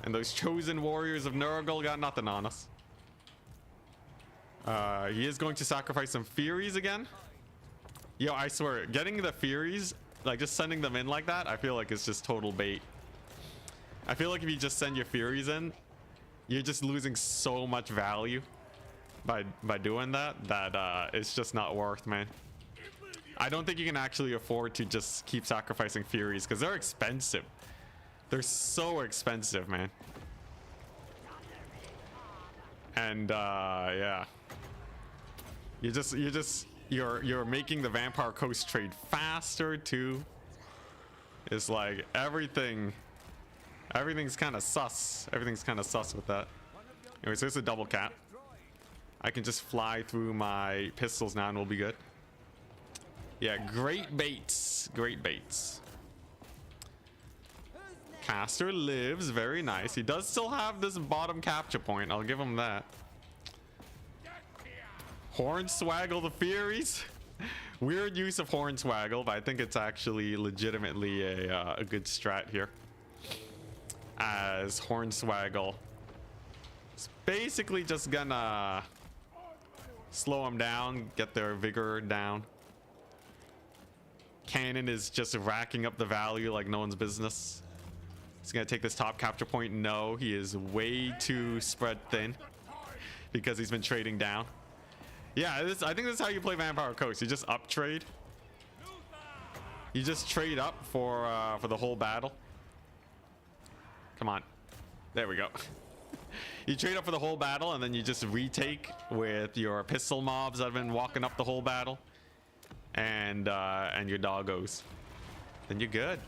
And those chosen warriors of Nurgle got nothing on us. He is going to sacrifice some Furies again. Yo, I swear, getting the Furies, like just sending them in like that, I feel like it's just total bait. I feel like if you just send your Furies in, you're just losing so much value by doing that it's just not worth, man. I don't think you can actually afford to just keep sacrificing Furies because they're expensive. They're so expensive, man. And yeah, you're making the Vampire Coast trade faster too. It's like everything's kind of sus. Everything's kind of sus with that. Anyways, there's a double cap. I can just fly through my pistols now and we'll be good. Yeah, great baits. Great baits. Caster lives. Very nice. He does still have this bottom capture point. I'll give him that. Hornswaggle the Furies. Weird use of Hornswaggle, but I think it's actually legitimately a good strat here. As Hornswaggle is basically just gonna slow them down, get their vigor down. Cannon is just racking up the value like no one's business. He's gonna take this top capture point. No, he is way too spread thin because he's been trading down. Yeah, I think this is how you play Vampire Coast. You just up trade. You just trade up for the whole battle. Come on. There we go. You trade up for the whole battle, and then you just retake with your pistol mobs that have been walking up the whole battle, and your doggos. Then you're good.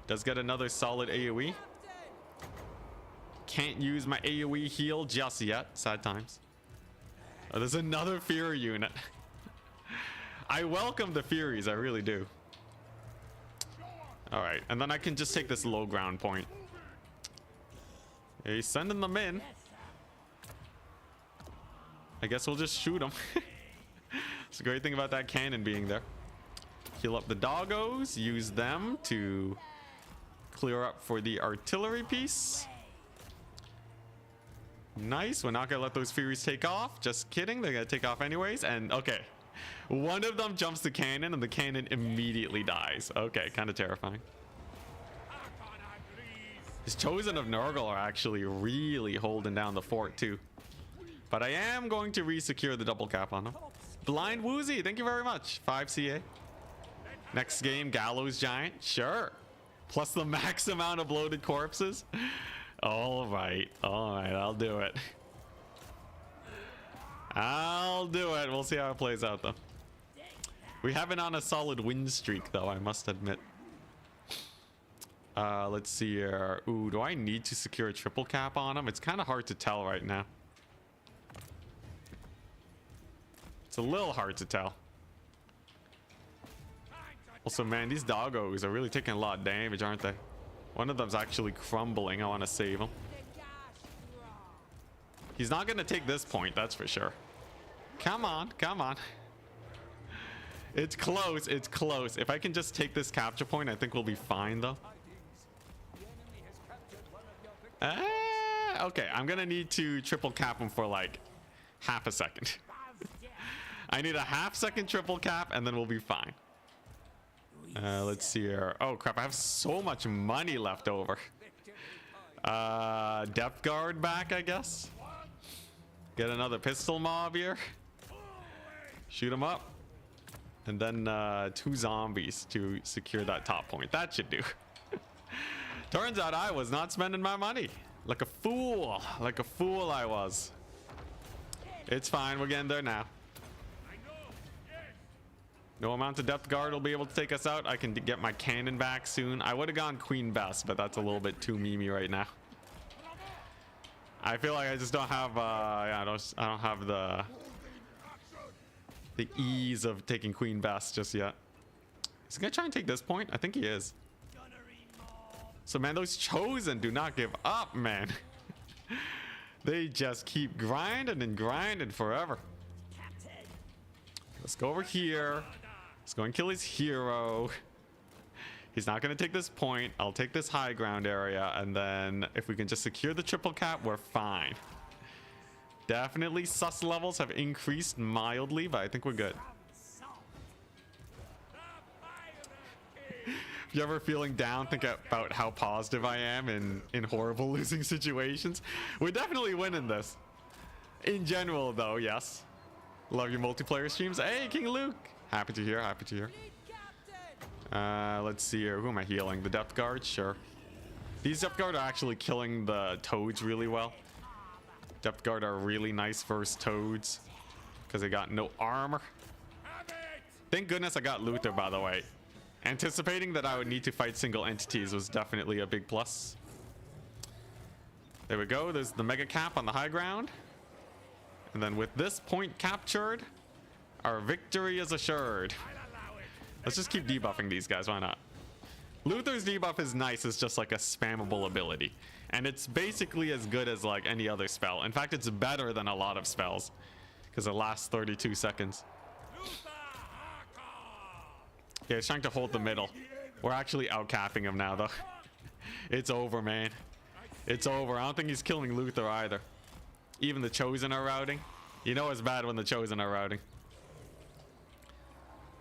Does get another solid AoE. Can't use my AoE heal just yet. Sad times. Oh, there's another Fury unit. I welcome the Furies, I really do. All right, and then I can just take this low ground point. He's sending them in. I guess we'll just shoot them. It's a great thing about that cannon being there. Heal up the doggos, use them to clear up for the artillery piece. Nice. We're not gonna let those Furies take off. Just kidding. They're gonna take off anyways. And okay, one of them jumps the cannon and the cannon immediately dies. Okay, kind of terrifying. His Chosen of Nurgle are actually really holding down the fort too. But I am going to re-secure the double cap on him. Blind Woozy, thank you very much. 5 CA. Next game, Gallows Giant. Sure. Plus the max amount of bloated corpses. All right, I'll do it. I'll do it. We'll see how it plays out, though. We have been on a solid win streak, though, I must admit. Let's see here. Ooh, do I need to secure a triple cap on him? It's kind of hard to tell right now. It's a little hard to tell. Also, man, these doggos are really taking a lot of damage, aren't they? One of them's actually crumbling. I want to save him. He's not going to take this point, that's for sure. Come on, come on. It's close, it's close. If I can just take this capture point, I think we'll be fine, though. Okay, I'm going to need to triple cap him for like half a second. I need a half-second triple cap, and then we'll be fine. Let's see here. Oh, crap. I have so much money left over. Depth guard back, I guess. Get another pistol mob here. Shoot him up. And then 2 zombies to secure that top point. That should do. Turns out I was not spending my money. Like a fool. Like a fool I was. It's fine. We're getting there now. No amount of depth guard will be able to take us out. I can get my cannon back soon. I would have gone Queen Bess, but that's a little bit too memey right now. I feel like I just don't have I don't have the ease of taking Queen Bess just yet. Is he gonna try and take this point? I think he is. So man, those Chosen do not give up, man. They just keep grinding and grinding forever. Let's go over here. Let's go and kill his hero. He's not going to take this point. I'll take this high ground area. And then if we can just secure the triple cap, we're fine. Definitely sus levels have increased mildly, but I think we're good. If you're ever feeling down, think about how positive I am in horrible losing situations. We're definitely winning this. In general, though, yes. Love your multiplayer streams. Hey, King Luke. Happy to hear, happy to hear. Let's see here. Who am I healing? The depth guard? Sure. These depth guard are actually killing the toads really well. Depth guard are really nice versus toads because they got no armor. Thank goodness I got Luther, by the way. Anticipating that I would need to fight single entities was definitely a big plus. There we go. There's the mega cap on the high ground. And then with this point captured, our victory is assured. Let's just keep debuffing these guys. Why not? Luther's debuff is nice. It's just like a spammable ability. And it's basically as good as like any other spell. In fact, it's better than a lot of spells because it lasts 32 seconds. Yeah, he's trying to hold the middle. We're actually outcapping him now, though. It's over, man. It's over. I don't think he's killing Luther either. Even the Chosen are routing. You know it's bad when the Chosen are routing.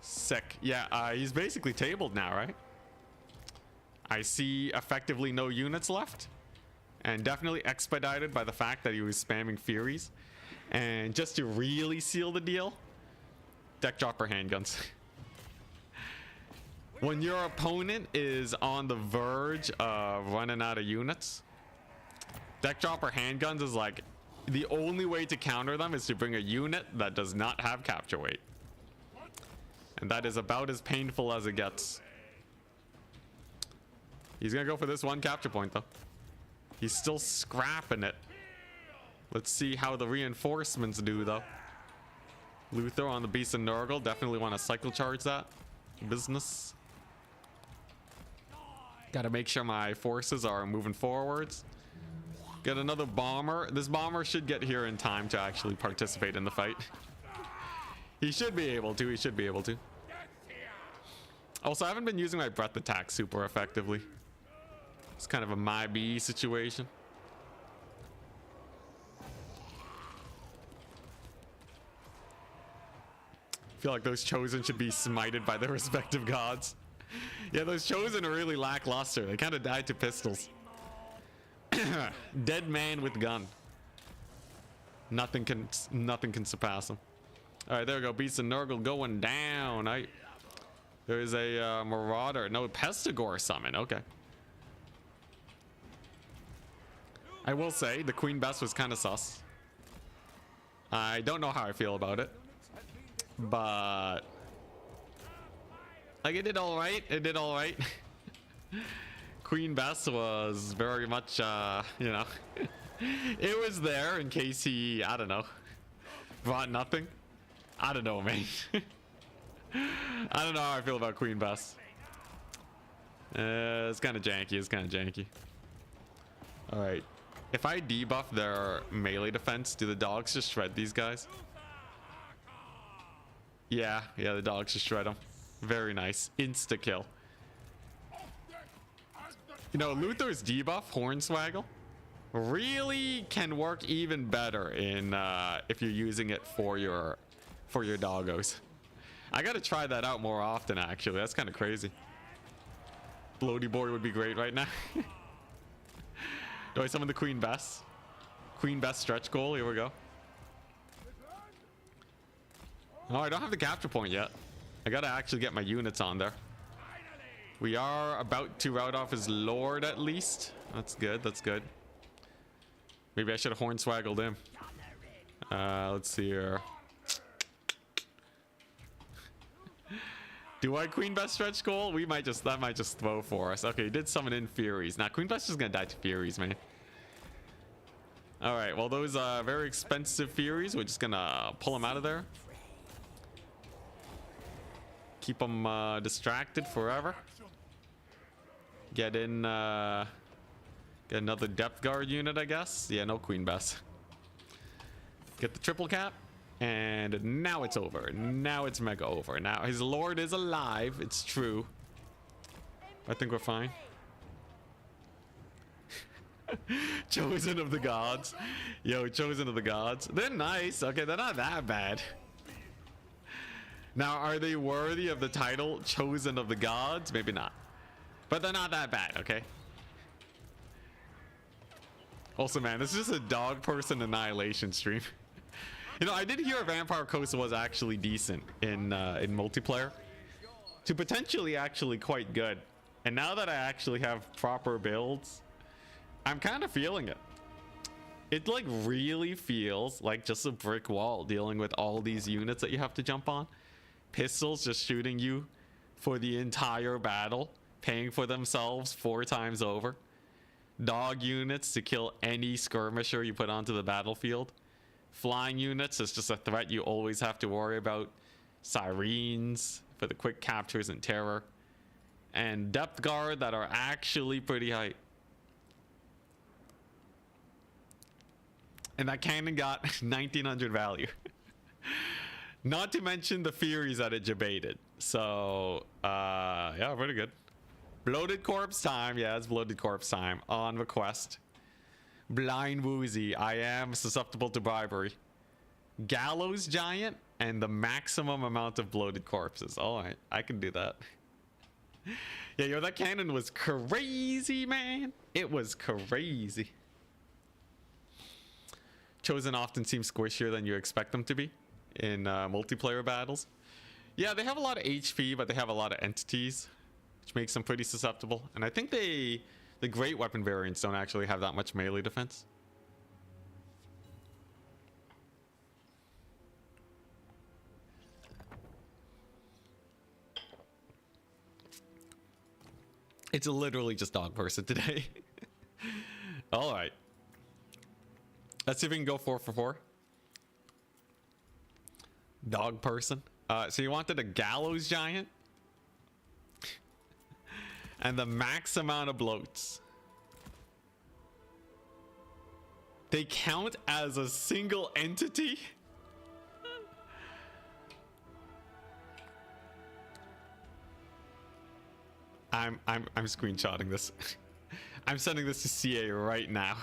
Sick. Yeah, he's basically tabled now, right? I see effectively no units left. And definitely expedited by the fact that he was spamming Furies. And just to really seal the deal, Deck dropper handguns. When your opponent is on the verge of running out of units, deck dropper handguns is like the only way to counter them is to bring a unit that does not have capture weight. And that is about as painful as it gets. He's gonna go for this one capture point though. He's still scrapping it. Let's see how the reinforcements do though. Luther on the Beast and Nurgle. Definitely want to cycle charge that business. Gotta make sure my forces are moving forwards. Get another bomber. This bomber should get here in time to actually participate in the fight. He should be able to. He should be able to. Also, I haven't been using my breath attack super effectively. It's kind of a my B situation. I feel like those chosen should be smited by their respective gods. Yeah, those chosen are really lackluster. They kind of died to pistols. Dead man with gun. Nothing can surpass them. All right, there we go. Beast and Nurgle going down. There is a Marauder. No, Pestigore summon. Okay. I will say the Queen Bess was kind of sus. I don't know how I feel about it, but like it did all right. It did all right. Queen Bess was very much, you know, it was there in case he, I don't know, brought nothing. I don't know, man. I don't know how I feel about Queen Bess. It's kind of janky. It's kind of janky. All right. If I debuff their melee defense, do the dogs just shred these guys? Yeah, the dogs just shred them. Very nice. Insta kill. You know, Luther's debuff, Hornswaggle, really can work even better in if you're using it for your doggos. I gotta try that out more often, actually. That's kind of crazy. Bloaty boy would be great right now. Do I summon the Queen Bess? Queen Bess stretch goal. Here we go. Oh, I don't have the capture point yet. I gotta actually get my units on there. We are about to rout off his lord at least. That's good. That's good. Maybe I should have hornswaggled him. Let's see here. Do I Queen Bess stretch goal? We might just, that might just throw for us. Okay, he did summon in Furies. Now Queen Bess is gonna die to Furies, man. All right, well those very expensive Furies, we're just gonna pull them out of there. Keep them distracted forever. Get in, get another depth guard unit, I guess. Yeah, no Queen Bess. Get the triple cap. And now it's over. Now it's mega over. Now his lord is alive. It's true. I think we're fine. Chosen of the gods. Yo, chosen of the gods. They're nice. Okay, they're not that bad. Now, are they worthy of the title chosen of the gods? Maybe not. But they're not that bad, okay? Also, man, this is just a Dogperson annihilation stream. You know, I did hear Vampire Coast was actually decent in multiplayer. To potentially actually quite good. And now that I actually have proper builds, I'm kind of feeling it. It like really feels like just a brick wall dealing with all these units that you have to jump on. Pistols just shooting you for the entire battle, paying for themselves 4 times over. Dog units to kill any skirmisher you put onto the battlefield. Flying units is just a threat you always have to worry about. Sirens for the quick captures and terror. And depth guard that are actually pretty high. And that cannon got 1900 value. Not to mention the Furies that it debated. So, yeah, pretty good. Bloated corpse time. Yeah, it's bloated corpse time on request. Blind Woozy. I am susceptible to bribery. Gallows Giant and the maximum amount of bloated corpses. All right, I can do that. Yeah, yo, that cannon was crazy, man. It was crazy. Chosen often seem squishier than you expect them to be. in multiplayer battles. Yeah, they have a lot of HP, but they have a lot of entities, which makes them pretty susceptible. And I think the great weapon variants don't actually have that much melee defense. It's literally just Dogperson today. All right. Let's see if we can go 4 for 4. Dogperson. So you wanted a gallows giant and the max amount of bloats. They count as a single entity. I'm screenshotting this. I'm sending this to CA right now.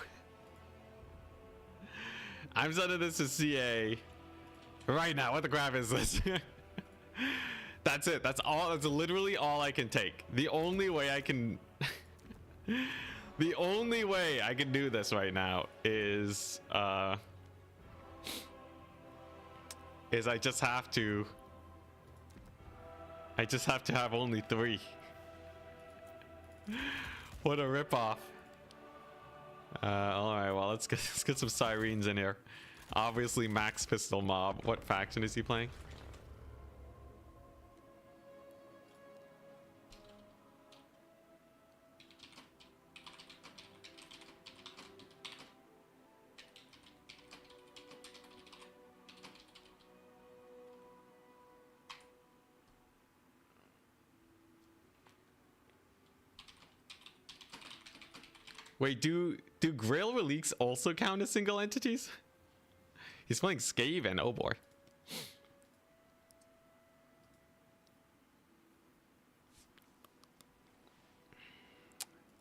I'm sending this to CA right now. What the crap is this? That's it. That's all. That's literally all I can take. The only way I can the only way I can do this right now is I just have to have only 3. What a ripoff. Alright, well, let's get some sirens in here. Obviously, Max Pistol Mob. What faction is he playing? Wait, do Grail Reliques also count as single entities? He's playing Skaven, oh boy.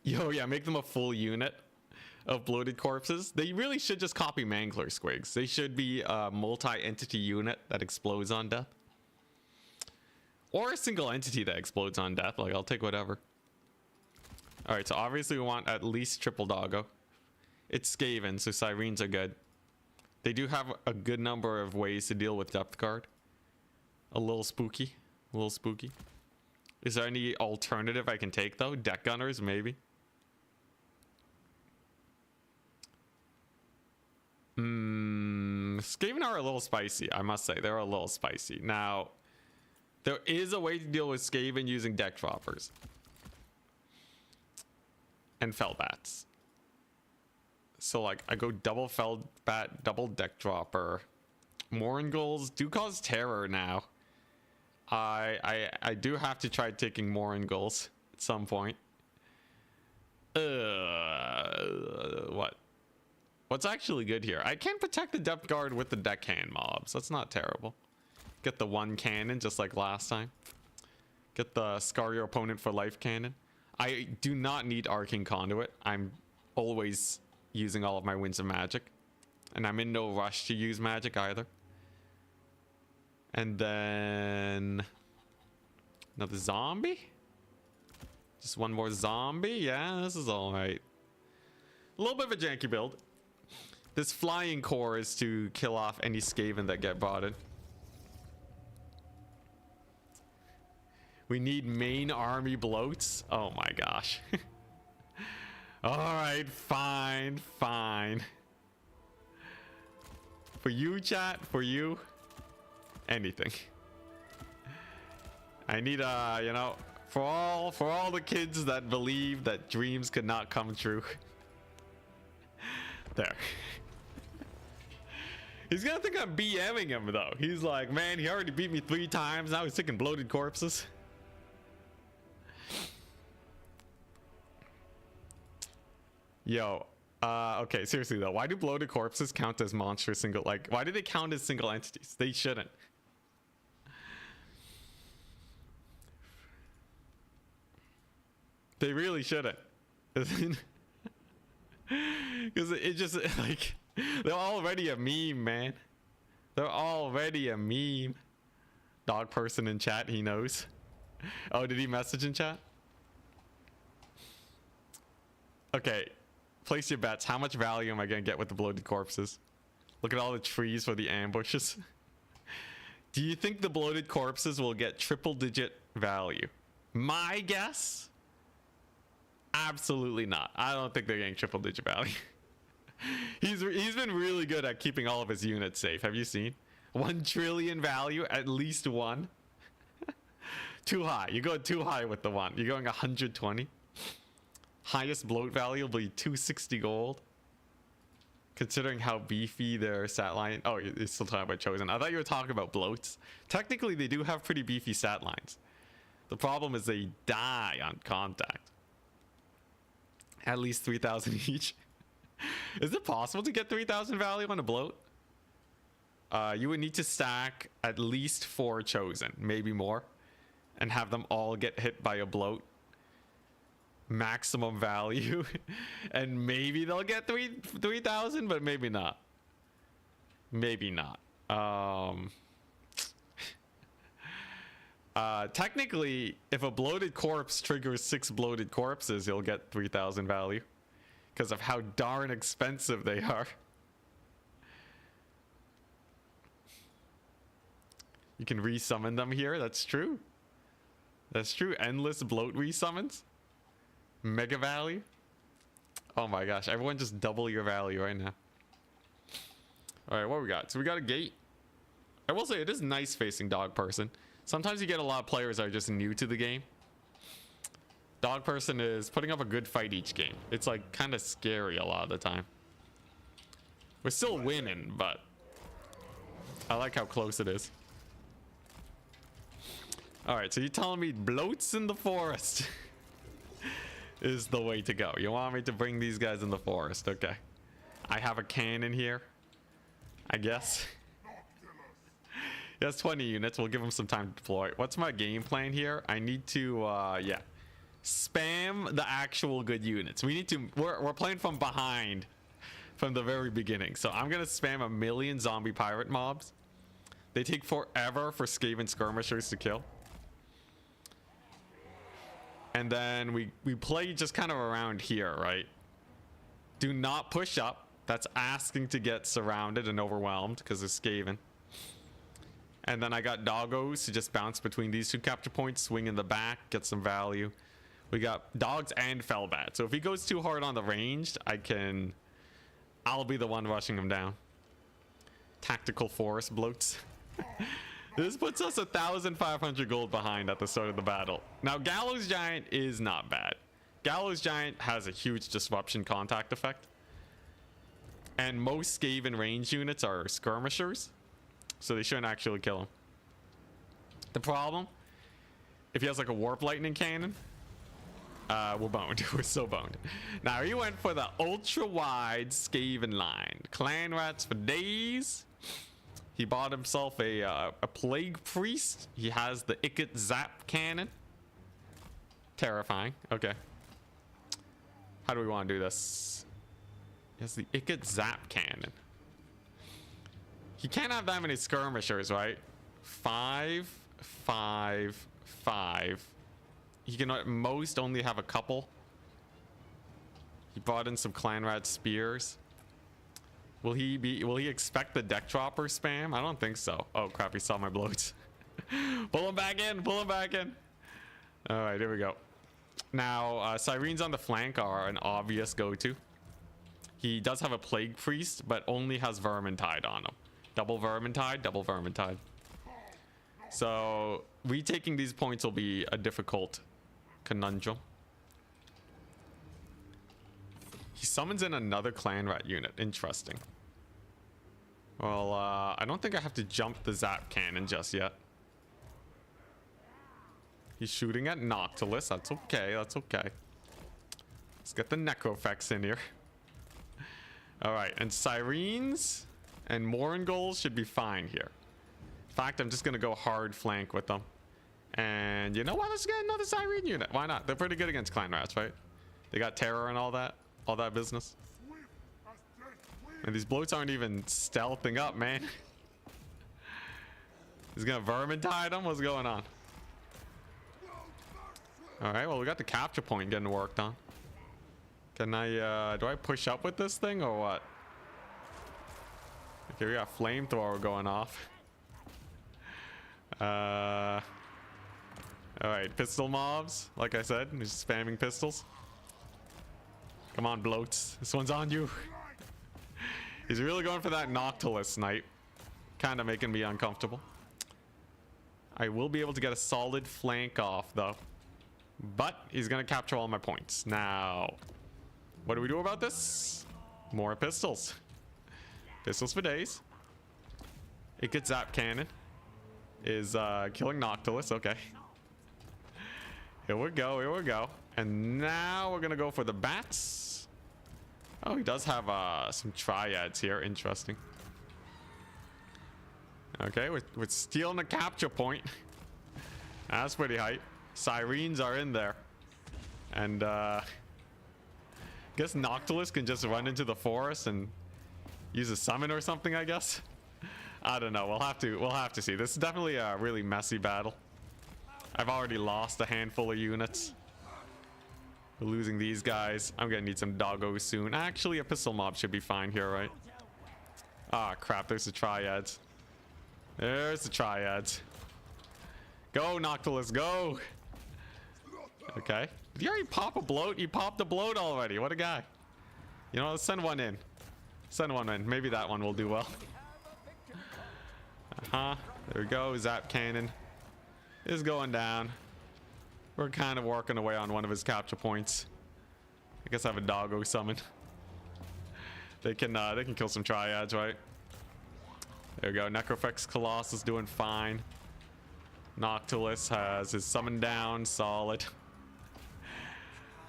Yo, yeah, make them a full unit of bloated corpses. They really should just copy Mangler Squigs. They should be a multi-entity unit that explodes on death. Or a single entity that explodes on death. Like, I'll take whatever. Alright, so obviously we want at least triple doggo. It's Skaven, so sirens are good. They do have a good number of ways to deal with depth guard. A little spooky. A little spooky. Is there any alternative I can take though? Deck gunners, maybe. Skaven are a little spicy, I must say. They're a little spicy. Now, there is a way to deal with Skaven using deck droppers. And Fellbats. So like I go double Fellbat, double deck dropper. Moringulls do cause terror now. I do have to try taking Moringulls at some point. What's actually good here? I can protect the depth guard with the deckhand mobs. That's not terrible. Get the 1 cannon just like last time. Get the scar your opponent for life cannon. I do not need Arcane Conduit. I'm always using all of my Winds of Magic. And I'm in no rush to use magic either. And then another zombie? Just one more zombie? Yeah, this is alright. A little bit of a janky build. This flying core is to kill off any Skaven that get brought in. We need main army bloats. Oh my gosh. Alright, fine, fine. For you, chat, for you, anything. I need you know, for all the kids that believe that dreams could not come true. There. He's gonna think I'm BMing him though. He's like, man, he already beat me 3 times. Now he's taking bloated corpses. Yo, okay, seriously though, why do bloated corpses count as monster single, like, why do they count as single entities? They shouldn't. They really shouldn't. Because it just, like, they're already a meme, man. They're already a meme. Dogperson in chat, he knows. Oh, did he message in chat? Okay. Place your bets. How much value am I gonna get with the bloated corpses? Look at all the trees for the ambushes. Do you think the bloated corpses will get triple-digit value? My guess? Absolutely not. I don't think they're getting triple-digit value. He's been really good at keeping all of his units safe. Have you seen? 1 trillion value, at least one. Too high. You're going too high with the one. You're going 120. Highest bloat value will be 260 gold. Considering how beefy their stat line. Oh, you're still talking about Chosen. I thought you were talking about bloats. Technically, they do have pretty beefy stat lines. The problem is they die on contact. At least 3,000 each. Is it possible to get 3,000 value on a bloat? You would need to stack at least 4 Chosen, maybe more, and have them all get hit by a bloat. Maximum value. And maybe they'll get 3,000, but maybe not. Maybe not. Technically, if a bloated corpse triggers 6 bloated corpses, you'll get 3,000 value. Because of how darn expensive they are. You can resummon them here. That's true. That's true. Endless bloat resummons. Mega value. Oh my gosh. Everyone just double your value right now. Alright, what we got? So we got a gate. I will say it is nice facing Dogperson. Sometimes you get a lot of players that are just new to the game. Dogperson is putting up a good fight each game. It's like kind of scary a lot of the time. We're still winning, but I like how close it is. Alright, so you're telling me bloats in the forest is the way to go. You want me to bring these guys in the forest? Okay. I have a cannon here, I guess. He has 20 units. We'll give him some time to deploy. What's my game plan here? I need to, yeah, spam the actual good units. We need to, we're playing from behind from the very beginning. So I'm going to spam 1 million zombie pirate mobs. They take forever for Skaven skirmishers to kill. And then we play just kind of around here, right? Do not push up. That's asking to get surrounded and overwhelmed because of Skaven. And then I got doggos to just bounce between these 2 capture points, swing in the back, get some value. We got dogs and fellbat. So if he goes too hard on the ranged, I'll be the one rushing him down. Tactical forest bloats. This puts us 1,500 gold behind at the start of the battle. Now, Gallows Giant is not bad. Gallows Giant has a huge disruption contact effect. And most Skaven range units are skirmishers. So they shouldn't actually kill him. The problem, if he has like a warp lightning cannon, we're boned. We're so boned. Now, he went for the ultra-wide Skaven line. Clan rats for days. He bought himself a plague priest. He has the Icket Zap cannon. Terrifying. Okay. How do we want to do this? He has the Icket Zap cannon. He can't have that many skirmishers, right? 5, 5, 5. He can at most only have a couple. He brought in some clan rat spears. Will he expect the deck dropper spam? I don't think so. Oh crap, he saw my bloats. Pull him back in, pull him back in. All right, here we go. Now, Sirens on the flank are an obvious go-to. He does have a plague priest, but only has Vermintide on him. Double Vermintide, double Vermintide. So retaking these points will be a difficult conundrum. He summons in another clan rat unit. Interesting. Well, I don't think I have to jump the zap cannon just yet. He's shooting at Noctilus. That's okay. That's okay. Let's get the Necrofex in here. All right, and Sirens and Moringols should be fine here. In fact, I'm just gonna go hard flank with them. And you know what? Let's get another Siren unit. Why not? They're pretty good against clan rats, right? They got terror and all that business. And these bloats aren't even stealthing up, man. He's gonna Vermintide them. What's going on? All right, well, we got the capture point getting worked on. Can I, do I push up with this thing or what? Okay, we got flamethrower going off. All right, pistol mobs. Like I said, he's spamming pistols. Come on, bloats. This one's on you. He's really going for that Noctilus snipe. Kind of making me uncomfortable. I will be able to get a solid flank off, though. But he's going to capture all my points. Now, what do we do about this? More pistols. Pistols for days. It gets Zap Cannon. Is killing Noctilus. Okay. Here we go. Here we go. And now we're going to go for the bats. Oh, he does have some triads here. Interesting. Okay, we're stealing a capture point. That's pretty hype. Sirens are in there. And I guess Noctilus can just run into the forest and use a summon or something, I guess. I don't know. We'll have to see. This is definitely a really messy battle. I've already lost a handful of units. We're losing these guys. I'm gonna need some doggos soon. Actually, a pistol mob should be fine here, right? Ah, crap. There's the triads. There's the triads. Go, Noctilus, go! Okay. Did he already pop a bloat? He popped a bloat already. What a guy. You know, let's send one in. Send one in. Maybe that one will do well. There we go. Zap Cannon is going down. We're kind of working away on one of his capture points. I guess I have a doggo summon. They can kill some triads, right? There we go. Necrofex Colossus doing fine. Noctilus has his summon down. Solid.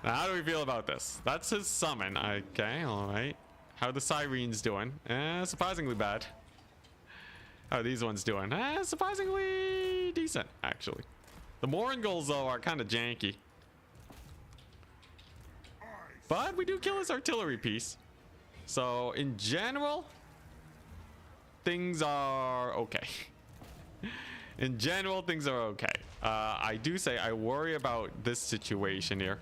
Now, how do we feel about this? That's his summon. Okay, alright. How are the Sirens doing? Surprisingly bad. How are these ones doing? Surprisingly decent, actually. The Moringles, though, are kind of janky. But we do kill his artillery piece. So, in general, things are okay. In general, things are okay. I do say I worry about this situation here.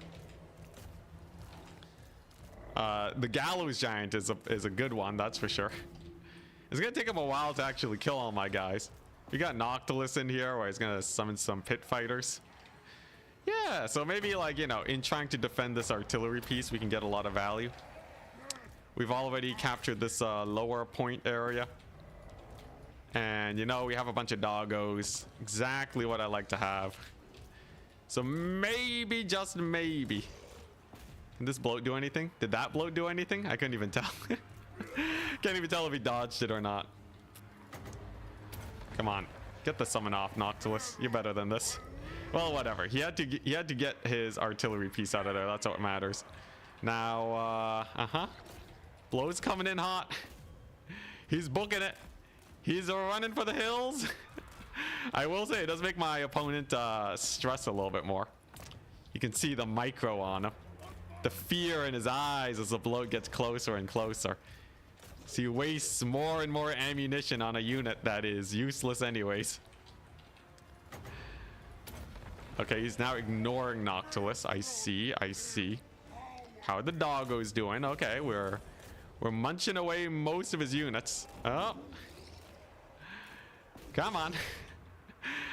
The Gallows Giant is a good one, that's for sure. It's gonna take him a while to actually kill all my guys. We got Noctilus in here where he's gonna summon some pit fighters. Yeah, so maybe, like, you know, in trying to defend this artillery piece, we can get a lot of value. We've already captured this lower point area. And, you know, we have a bunch of doggos. Exactly what I like to have. So maybe, just maybe. Can this bloat do anything? Did that bloat do anything? I couldn't even tell. Can't even tell if he dodged it or not. Come on. Get the summon off, Noctilus. You're better than this. Well, whatever. He had to get his artillery piece out of there. That's what matters. Now, Bloat's coming in hot. He's booking it. He's running for the hills. I will say, it does make my opponent stress a little bit more. You can see the micro on him. The fear in his eyes as the bloat gets closer and closer. So he wastes more and more ammunition on a unit that is useless anyways. Okay, he's now ignoring Noctilus. I see. How are the doggos doing? Okay, we're munching away most of his units. Oh. Come on.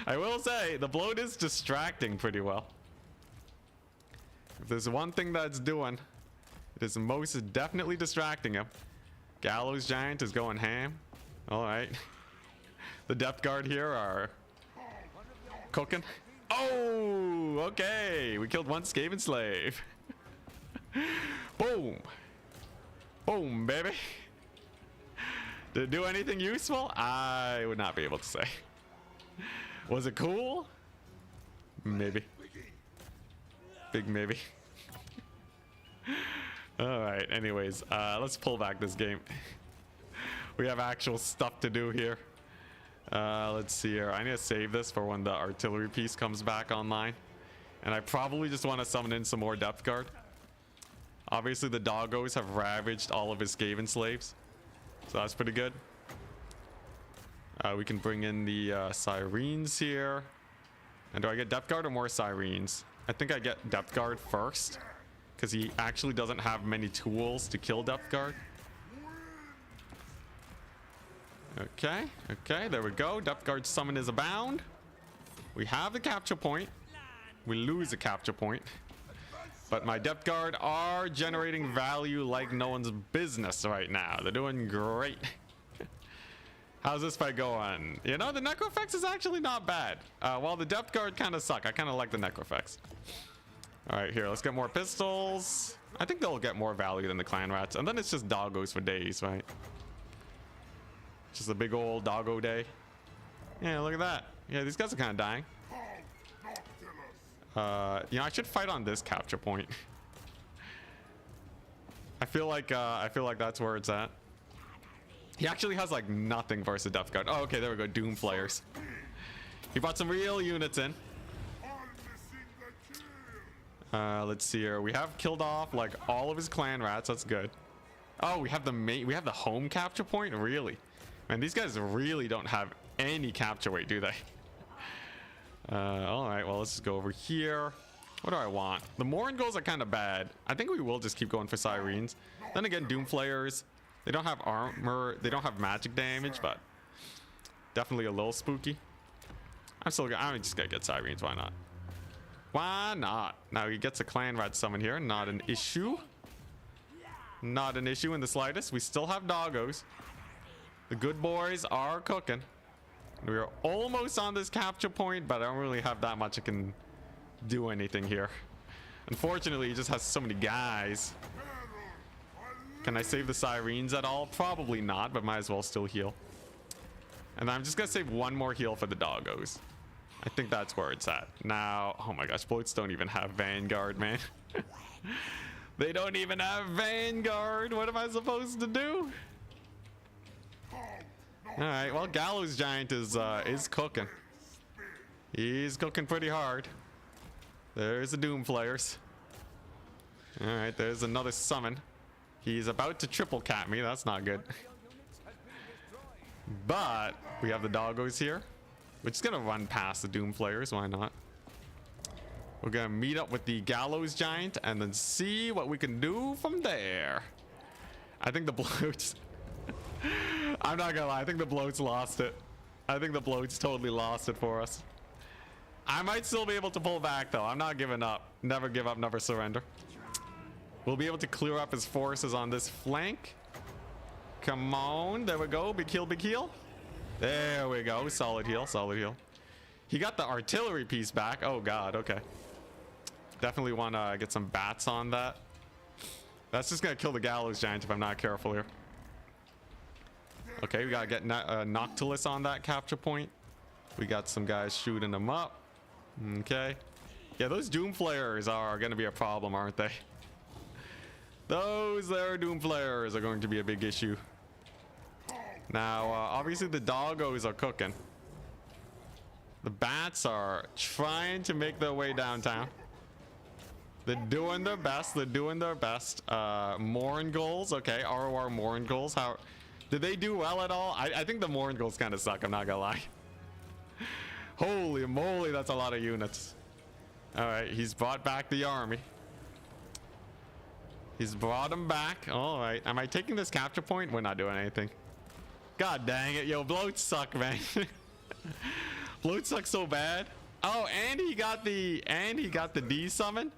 I will say, the bloat is distracting pretty well. If there's one thing that's doing, it is most definitely distracting him. Gallows Giant is going ham. Alright. The depth guard here are cooking. Oh, okay. We killed one Skaven slave. Boom. Boom, baby. Did it do anything useful? I would not be able to say. Was it cool? Maybe. Big maybe. Alright, anyways, let's pull back this game. We have actual stuff to do here. Let's see here. I need to save this for when the artillery piece comes back online. And I probably just want to summon in some more depth guard. Obviously, the doggos have ravaged all of his Skaven slaves. So that's pretty good. We can bring in the Sirens here. And do I get depth guard or more Sirens? I think I get depth guard first, because he actually doesn't have many tools to kill depth guard. Okay, there we go. Depth guard summon is abound. We have the capture point. We lose a capture point. But my depth guard are generating value like no one's business right now. They're doing great. How's this fight going? You know, the Necrofex is actually not bad. While the depth guard kind of suck, I kind of like the Necrofex. All right, here, let's get more pistols. I think they'll get more value than the clan rats. And then it's just doggos for days, right? Just a big old doggo day. Yeah, look at that. Yeah, these guys are kind of dying. You know, I should fight on this capture point. I feel like that's where it's at. He actually has like nothing versus Death Guard. Oh, okay, there we go. Doom Flayers. He brought some real units in. Let's see here. We have killed off like all of his clan rats. That's good. Oh, we have the home capture point. Really, man, these guys really don't have any capture weight, do they? All right. Well, let's just go over here. What do I want? The Morangulls are kind of bad. I think we will just keep going for Sirens. Then again, Doom Flayers. They don't have armor. They don't have magic damage, but definitely a little spooky. I'm just gonna get Sirens. Why not? Why not? Now he gets a clan rat summon here. Not an issue. Not an issue in the slightest. We still have doggos. The good boys are cooking. We are almost on this capture point, but I don't really have that much I can do anything here. Unfortunately, he just has so many guys. Can I save the Sirens at all? Probably not, but might as well still heal. And I'm just gonna save one more heal for the doggos. I think that's where it's at. Now, oh my gosh, bloats don't even have Vanguard, man. They don't even have Vanguard. What am I supposed to do? All right, well, Gallows Giant is cooking. He's cooking pretty hard. There's the Doom Flayers. All right, there's another summon. He's about to triple cap me. That's not good. But we have the doggos here. We're just gonna run past the Doom Flayers. Why not? We're gonna meet up with the Gallows Giant and then see what we can do from there. I think the bloats. I'm not gonna lie. I think the bloats lost it. I think the bloats totally lost it for us. I might still be able to pull back though. I'm not giving up. Never give up, never surrender. We'll be able to clear up his forces on this flank. Come on. There we go. Big heal, big heal. There we go. Solid heal, solid heal. He got the artillery piece back. Oh, God. Okay. Definitely want to get some bats on that. That's just going to kill the Gallows Giant if I'm not careful here. Okay, we got to get Noctilus on that capture point. We got some guys shooting them up. Okay. Yeah, those Doom Flayers are going to be a problem, aren't they? Those there Doom Flayers are going to be a big issue. Now, obviously the doggos are cooking. The bats are trying to make their way downtown. They're doing their best. They're doing their best. Morangulls. Okay, ROR Morangulls. How did they do well at all? I think the Morangulls kind of suck. I'm not gonna lie. Holy moly, that's a lot of units. All right, he's brought back the army. He's brought him back. All right. Am I taking this capture point? We're not doing anything. God dang it. Yo, bloats suck, man. Bloats suck so bad. Oh, and he got the D summon.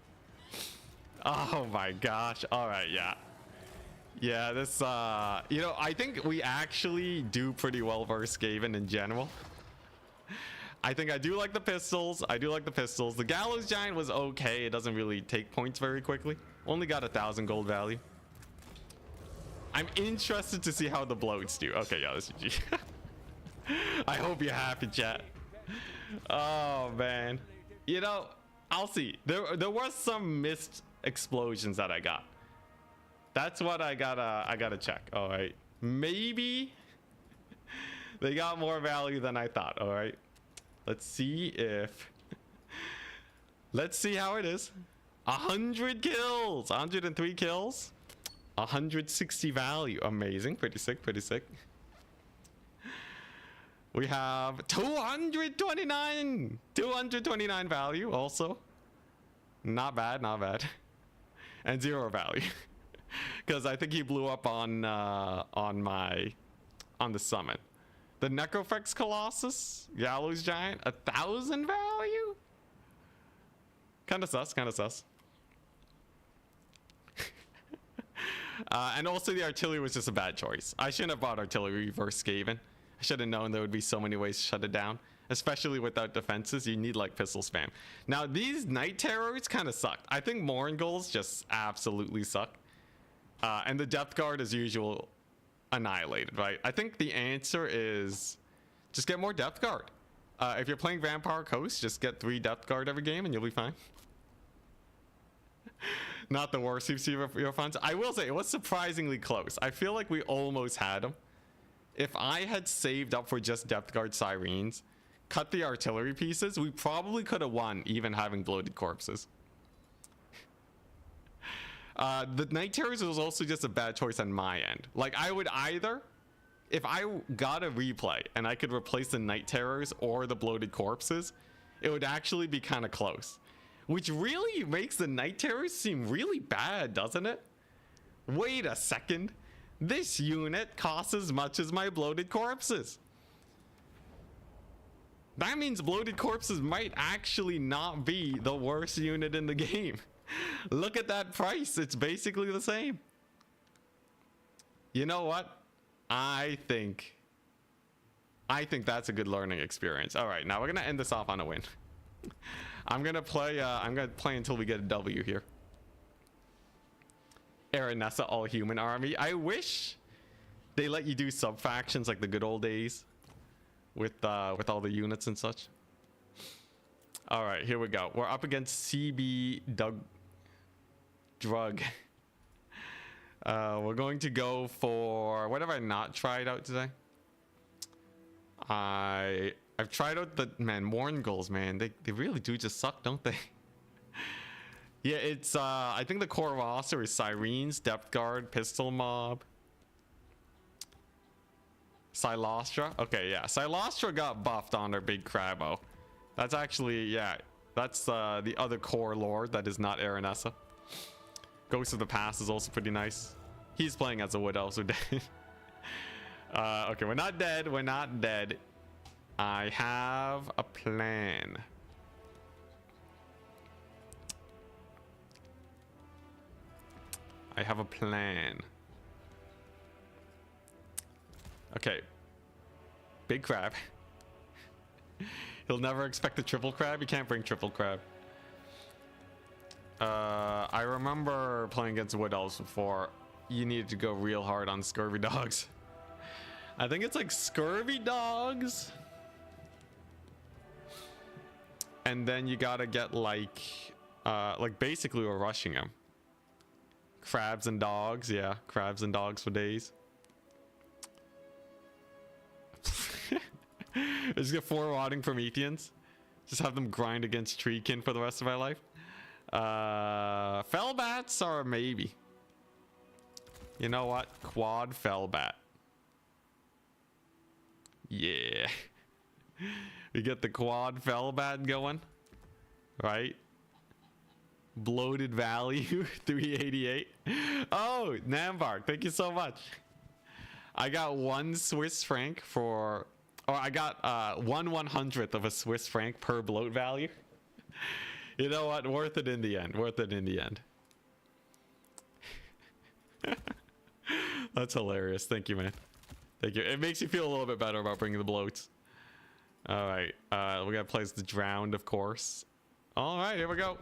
Oh my gosh. All right, yeah. Yeah, this you know, I think we actually do pretty well versus Skaven in general. I think I do like the pistols. I do like the pistols. The Gallows Giant was okay. It doesn't really take points very quickly. Only got 1,000 gold value. I'm interested to see how the bloats do. Okay, yeah, this is GG. I hope you're happy, chat. Oh man, you know, I'll see. There was some missed explosions that I got. That's what I gotta check. All right, maybe they got more value than I thought. All right, let's see if. Let's see how it is. 100 kills, 103 kills, 160 value. Amazing. Pretty sick, pretty sick. We have 229 value also. Not bad, not bad. And 0 value. Because I think he blew up on the summon. The Necrofex Colossus, Gallows Giant, 1,000 value? Kind of sus, kind of sus. And also the artillery was just a bad choice. I shouldn't have bought artillery versus Skaven. I should have known there would be so many ways to shut it down. Especially without defenses, you need like pistol spam. Now these Night Terrors kind of suck. I think Nurgles just absolutely suck. And the Depth Guard as usual annihilated, right? I think the answer is just get more Depth Guard. If you're playing Vampire Coast, just get 3 Depth Guard every game and you'll be fine. Not the worst you've seen your funds. I will say it was surprisingly close. I feel like we almost had them. If I had saved up for just Depth Guard Sirens, cut the artillery pieces, we probably could have won even having bloated corpses. The Night Terrors was also just a bad choice on my end. Like I would either, if I got a replay and I could replace the Night Terrors or the bloated corpses, it would actually be kind of close. Which really makes the Night Terrors seem really bad, doesn't it? Wait a second. This unit costs as much as my bloated corpses. That means bloated corpses might actually not be the worst unit in the game. Look at that price. It's basically the same. You know what? I think that's a good learning experience. All right, now we're gonna end this off on a win. I'm gonna play until we get a W here. Aranessa all human army. I wish they let you do sub factions like the good old days with all the units and such. All right, here we go. We're up against CB Drug. We're going to go for, what have I not tried out today? I've tried out the, man, Nurgles, man. They really do just suck, don't they? Yeah, it's, I think the core roster is Sirens, Depth Guard, Pistol Mob, Silostra. Okay, yeah, Silostra got buffed on their big Crabbo. That's actually, yeah, that's the other core lord that is not Aranessa. Ghost of the Past is also pretty nice. He's playing as a Wood Elf, so dead. Okay, we're not dead. We're not dead. I have a plan. I have a plan. Okay. Big crab. He'll never expect a triple crab. You can't bring triple crab. I remember playing against Wood Elves before. You needed to go real hard on Scurvy Dogs. I think it's like Scurvy Dogs. And then you gotta get like basically we're rushing them. Crabs and dogs, yeah. Crabs and dogs for days. Just get 4 rotting Prometheans. Just have them grind against Treekin for the rest of my life. Fellbats are a maybe. You know what? Quad Fellbat. Yeah. We get the quad Fellbat going. Right? Bloated value 388. Oh, Nambark, thank you so much. I got 1 Swiss franc for, or I got 1/100th of a Swiss franc per bloat value. You know what? Worth it in the end. Worth it in the end. That's hilarious. Thank you, man. Thank you. It makes you feel a little bit better about bringing the bloats. All right. We got to play as the Drowned, of course. All right, here we go.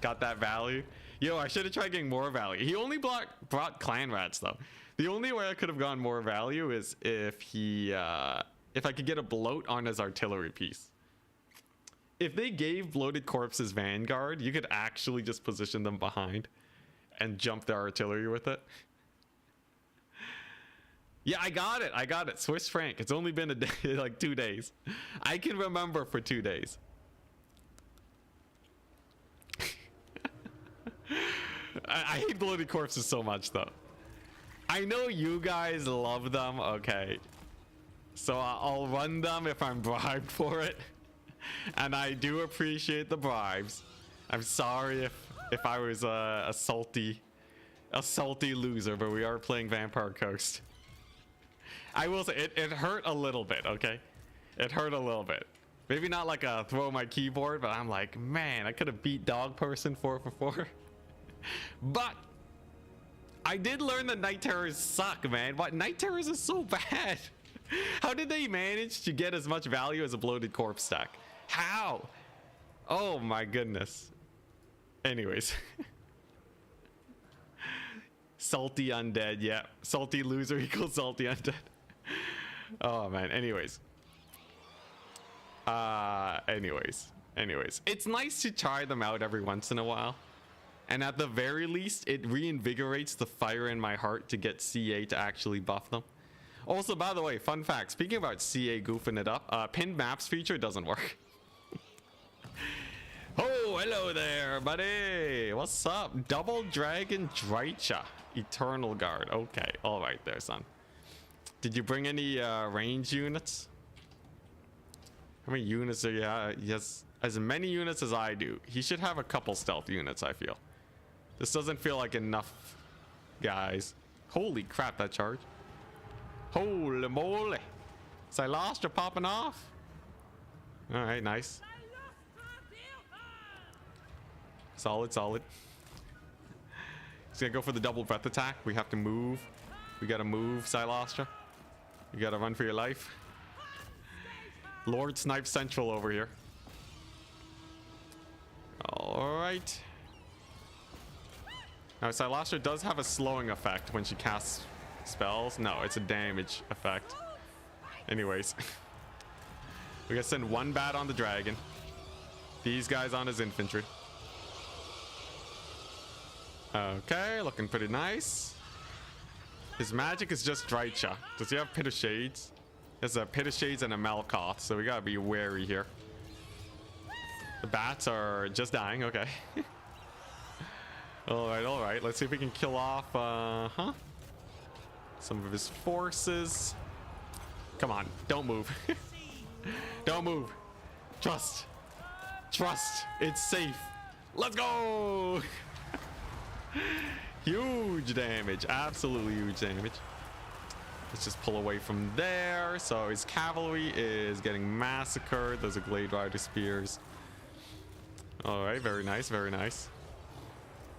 Got that value. Yo, I should have tried getting more value. He only brought clan rats though. The only way I could have gotten more value is if he if I could get a bloat on his artillery piece. If they gave bloated corpses Vanguard, you could actually just position them behind and jump their artillery with it. Yeah, I got it. I got it. Swiss franc. It's only been a day, like 2 days. I can remember for 2 days. I hate bloated corpses so much though. I know you guys love them, okay. So I'll run them if I'm bribed for it. And I do appreciate the bribes. I'm sorry if I was a salty loser, but we are playing Vampire Coast. I will say it hurt a little bit, okay? It hurt a little bit. Maybe not like a throw my keyboard, but I'm like, man, I could have beat Dogperson 4 for 4. But I did learn that Night Terrors suck, man. What? Night Terrors is so bad. How did they manage to get as much value as a bloated corpse stack? How? Oh my goodness. Anyways. Salty undead, yeah. Salty loser equals salty undead. Oh man, anyways. Anyways. It's nice to try them out every once in a while. And at the very least, it reinvigorates the fire in my heart to get CA to actually buff them. Also, by the way, fun fact, speaking about CA goofing it up, pinned maps feature doesn't work. Oh, hello there, buddy. What's up? Double Dragon Drycha. Eternal Guard. Okay, all right there, son. Did you bring any range units? How many units are you? He has as many units as I do. He should have a couple stealth units, I feel. This doesn't feel like enough, guys. Holy crap, that charge. Holy moly. Silastra popping off. All right, nice. Solid. He's gonna go for the double breath attack. We have to move. We gotta move, Silastra. You gotta run for your life. Lord Snipe Central over here. All right. Now, Silastra does have a slowing effect when she casts spells. No, it's a damage effect. Anyways. We gotta send one bat on the dragon. These guys on his infantry. Okay, looking pretty nice. His magic is just Drycha. Does he have Pit of Shades? There's a Pit of Shades and a Malkoth, so we gotta be wary here. The bats are just dying, okay. Alright. Let's see if we can kill off, some of his forces. Come on, don't move. Don't move. Trust. It's safe. Let's go. Huge damage. Absolutely huge damage. Let's just pull away from there. So his cavalry is getting massacred. Those are Glade Rider spears. Alright, very nice.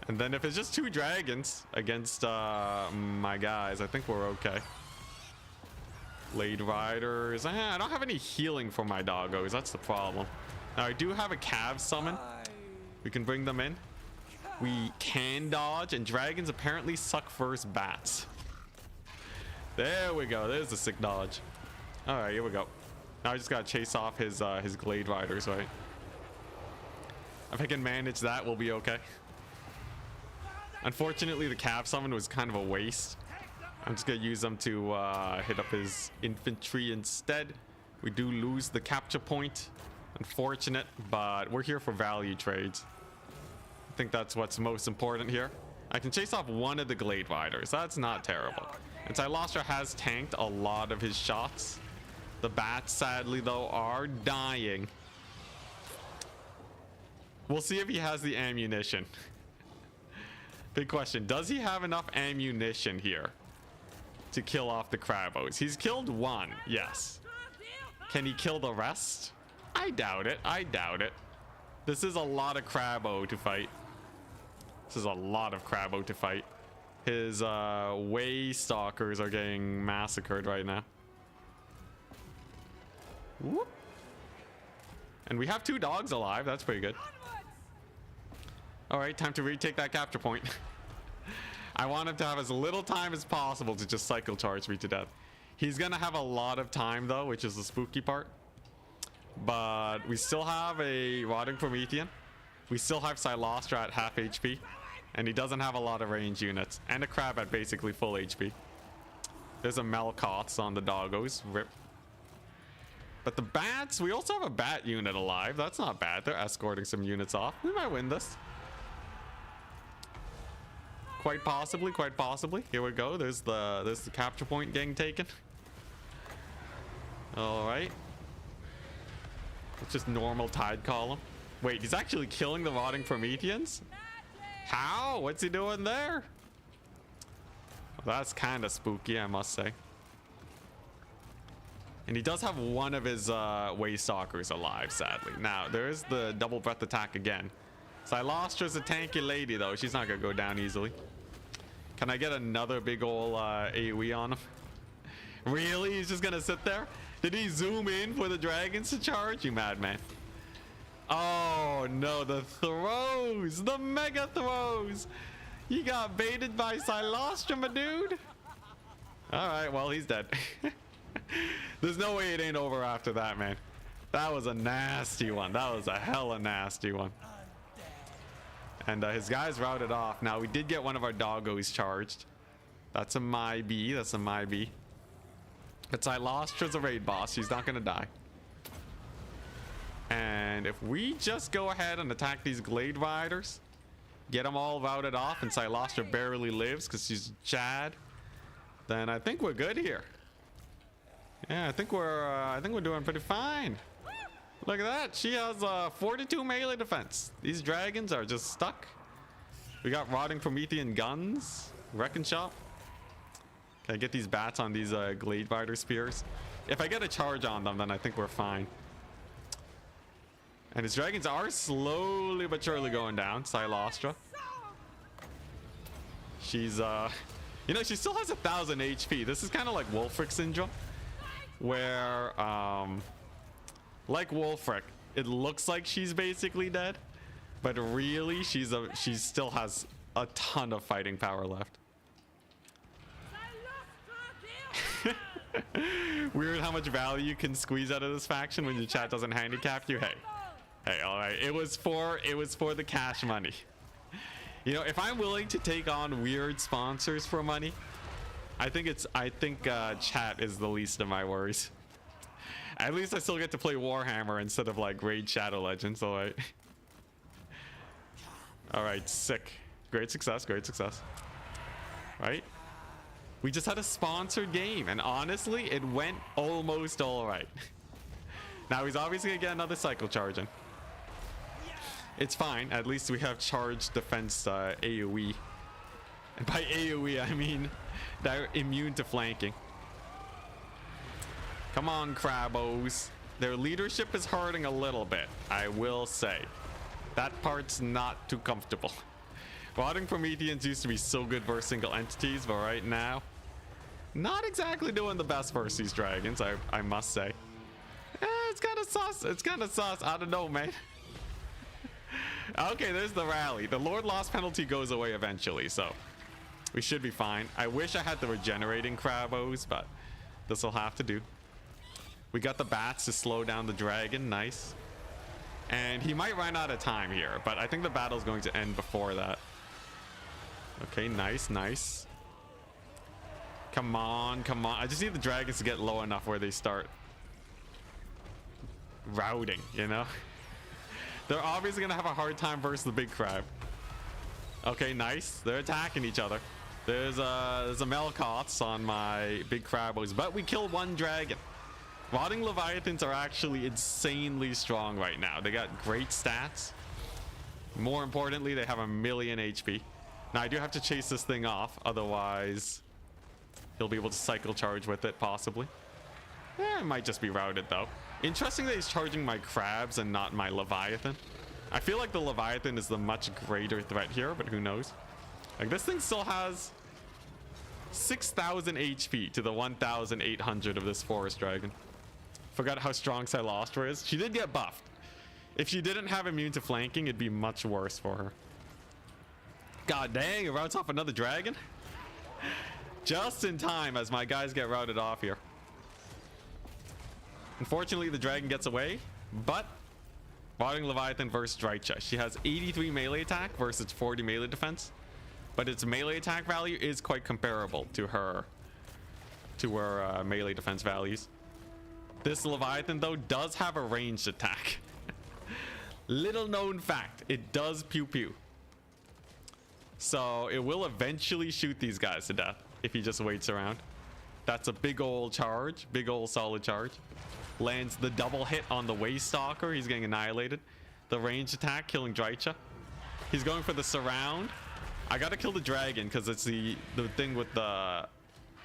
And then if it's just 2 dragons against my guys, I think we're okay. Glade Riders. I don't have any healing for my doggos. That's the problem. Now I do have a cav summon. We can bring them in. We can dodge, and dragons apparently suck first bats. There we go. There's a sick dodge. All right, here we go. Now I just gotta chase off his Glade Riders, right? If I can manage that, we'll be okay. Unfortunately, the cav summon was kind of a waste. I'm just gonna use them to hit up his infantry instead. We do lose the capture point. Unfortunate, but we're here for value trades. I think that's what's most important here. I can chase off one of the Glade Riders. That's not terrible. And Silastra has tanked a lot of his shots. The bats, sadly, though, are dying. We'll see if he has the ammunition. Big question. Does he have enough ammunition here to kill off the Crabos? He's killed one, yes. Can he kill the rest? I doubt it. This is a lot of Crabo to fight. His way stalkers are getting massacred right now. Whoop. And we have 2 dogs alive. That's pretty good. All right, time to retake that capture point. I want him to have as little time as possible to just cycle charge me to death. He's gonna have a lot of time though, which is the spooky part. But we still have a Rotting Promethean. We still have Silastra at half HP. And he doesn't have a lot of range units. And a crab at basically full HP. There's a Malkoths on the doggos. Rip. But the bats, we also have a bat unit alive. That's not bad. They're escorting some units off. We might win this. Quite possibly. Here we go. There's the capture point getting taken. All right. It's just normal tide column. Wait, he's actually killing the Rotting Prometheans? How? What's he doing there? Well, that's kind of spooky, I must say. And he does have one of his Waystalkers alive, sadly. Now, there's the double breath attack again. Silostra's a tanky lady, though. She's not going to go down easily. Can I get another big ol' AoE on him? Really? He's just going to sit there? Did he zoom in for the dragons to charge? You madman. Oh, no. The throws. The mega throws. You got baited by Silostra, my dude. All right. Well, he's dead. There's no way it ain't over after that, man. That was a nasty one. That was a hella nasty one. And his guys routed off. Now, we did get one of our doggos charged. That's a my B. That's a my B. But Silostra's a raid boss. She's not going to die. And if we just go ahead and attack these Glade Riders, get them all routed off, and Silostra barely lives because she's Chad, then I think we're good here. Yeah, I think we're doing pretty fine. Look at that. She has 42 melee defense. These dragons are just stuck. We got rotting Promethean guns. Wrecking shop. Can I get these bats on these Glade Rider spears? If I get a charge on them, then I think we're fine. And his dragons are slowly but surely going down. Silostra. She's you know, she still has 1,000 HP. This is kind of like Wolfric syndrome, where like Wolfric, it looks like she's basically dead, but really she still has a ton of fighting power left. Weird how much value you can squeeze out of this faction when your chat doesn't handicap you. Hey, all right. It was for the cash money. You know, if I'm willing to take on weird sponsors for money, I think chat is the least of my worries. At least I still get to play Warhammer instead of like Raid Shadow Legends. All right. All right, sick. Great success. Great success. Right. We just had a sponsored game, and honestly, it went almost all right. Now he's obviously gonna get another cycle charging. It's fine. At least we have charged defense AoE. And by AoE, I mean they're immune to flanking. Come on, Crabos. Their leadership is hurting a little bit, I will say. That part's not too comfortable. Rotting Prometheans used to be so good versus single entities, but right now, not exactly doing the best versus these dragons, I must say. It's kind of sus. It's kind of sus. I don't know, man. Okay, there's the rally. The Lord Loss penalty goes away eventually, so we should be fine. I wish I had the regenerating Crabos, but this will have to do. We got the bats to slow down the dragon. Nice. And he might run out of time here, but I think the battle's going to end before that. Okay, nice, nice. Come on, come on. I just need the dragons to get low enough where they start routing, you know? They're obviously going to have a hard time versus the big crab. Okay, nice. They're attacking each other. There's a Melkoths on my big crabos, but we killed one dragon. Rotting Leviathans are actually insanely strong right now. They got great stats. More importantly, they have 1,000,000 HP. Now, I do have to chase this thing off. Otherwise, he'll be able to cycle charge with it, possibly. It might just be routed, though. Interesting that he's charging my crabs and not my Leviathan. I feel like the Leviathan is the much greater threat here, but who knows? Like, this thing still has 6,000 HP to the 1,800 of this forest dragon. Forgot how strong Silostra is. She did get buffed. If she didn't have immune to flanking, it'd be much worse for her. God dang, it routes off another dragon? Just in time as my guys get routed off here. Unfortunately, the dragon gets away, but Rotting Leviathan versus Drycha. She has 83 melee attack versus 40 melee defense, but its melee attack value is quite comparable to her melee defense values. This Leviathan, though, does have a ranged attack. Little known fact, it does pew pew. So it will eventually shoot these guys to death if he just waits around. That's a big old charge, big old solid charge. Lands the double hit on the Waystalker. He's getting annihilated. The ranged attack killing Drycha. He's going for the surround. I gotta kill the dragon because it's the thing with the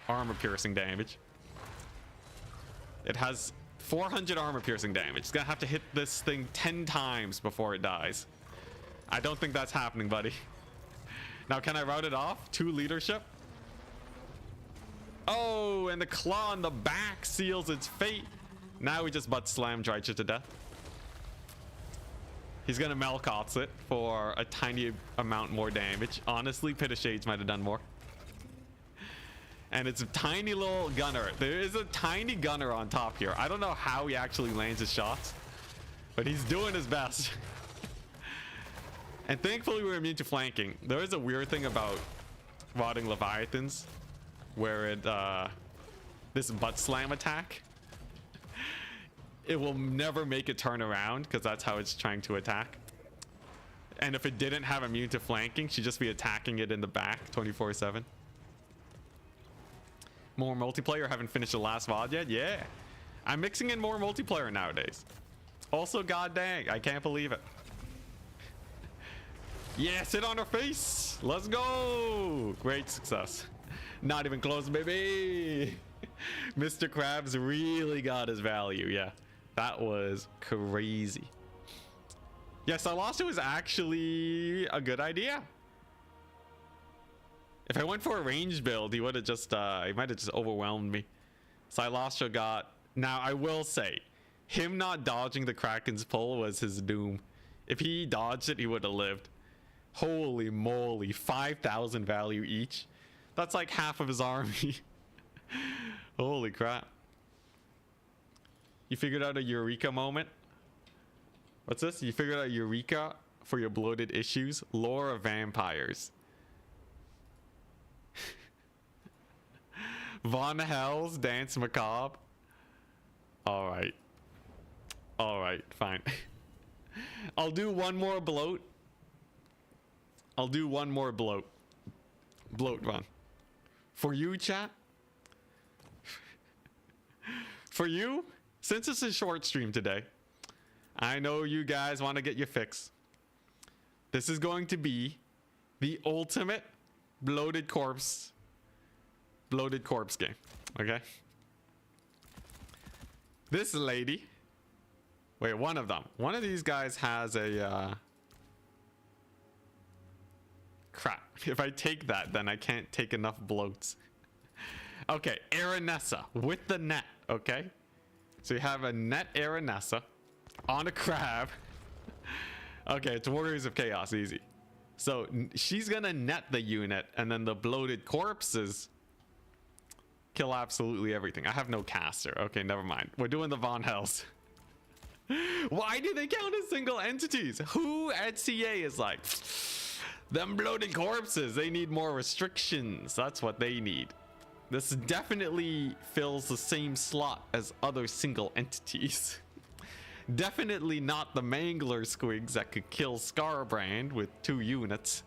armor piercing damage. It has 400 armor piercing damage. It's gonna have to hit this thing 10 times before it dies. I don't think that's happening, buddy. Now, can I rout it off? 2 leadership. Oh, and the claw on the back seals its fate. Now we just butt slam Drycha to death. He's gonna Melkots it for a tiny amount more damage. Honestly, Pit of Shades might have done more. And it's a tiny little gunner. There is a tiny gunner on top here. I don't know how he actually lands his shots, but he's doing his best. And thankfully we're immune to flanking. There is a weird thing about Rotting Leviathans where it this butt slam attack, it will never make it turn around because that's how it's trying to attack. And if it didn't have immune to flanking, she'd just be attacking it in the back 24/7. More multiplayer. Haven't finished the last VOD yet. Yeah, I'm mixing in more multiplayer nowadays. Also, god dang, I can't believe it. Yeah, sit on her face. Let's go. Great success. Not even close, baby. Mr. Krabs really got his value. Yeah, that was crazy. Yes, I lost. It was actually a good idea. If I went for a ranged build, he would have just, he might have just overwhelmed me. Silastra got, now I will say, him not dodging the Kraken's pull was his doom. If he dodged it, he would have lived. Holy moly, 5,000 value each. That's like half of his army. Holy crap. You figured out a Eureka moment? What's this? You figured out Eureka for your bloated issues? Lore of vampires. Von Hell's Dance Macabre. Alright. Alright, fine. I'll do one more bloat. I'll do one more bloat. Bloat one. For you, chat. For you, since it's a short stream today, I know you guys want to get your fix. This is going to be the ultimate bloated corpse game. Okay. This lady. Wait, one of them. One of these guys has a crap. If I take that, then I can't take enough bloats. Okay, Aranessa with the net. Okay. So you have a net Aranessa on a crab. Okay, it's Warriors of Chaos, easy. So she's gonna net the unit, and then the bloated corpses kill absolutely everything. I have no caster. Okay, never mind. We're doing the Von Hells. Why do they count as single entities? Who at CA is like, them bloated corpses, they need more restrictions. That's what they need. This definitely fills the same slot as other single entities. Definitely not the Mangler squigs that could kill Scarbrand with 2 units.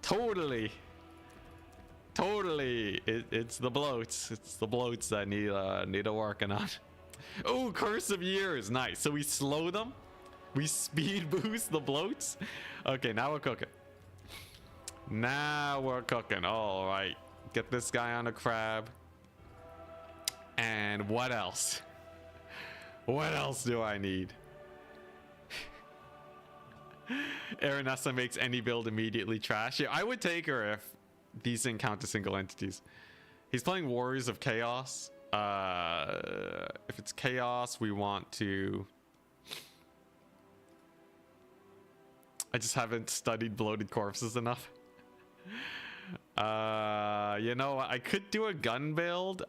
Totally. It's the bloats. It's the bloats that need a working on. Oh, Curse of Years. Nice. So we slow them. We speed boost the bloats. Okay, now we're cooking. Now we're cooking. All right. Get this guy on a crab. And what else? What else do I need? Aranessa makes any build immediately trash. Yeah, I would take her if these didn't count as single entities. He's playing Warriors of Chaos. If it's Chaos, we want to... I just haven't studied bloated corpses enough. You know, I could do a gun build.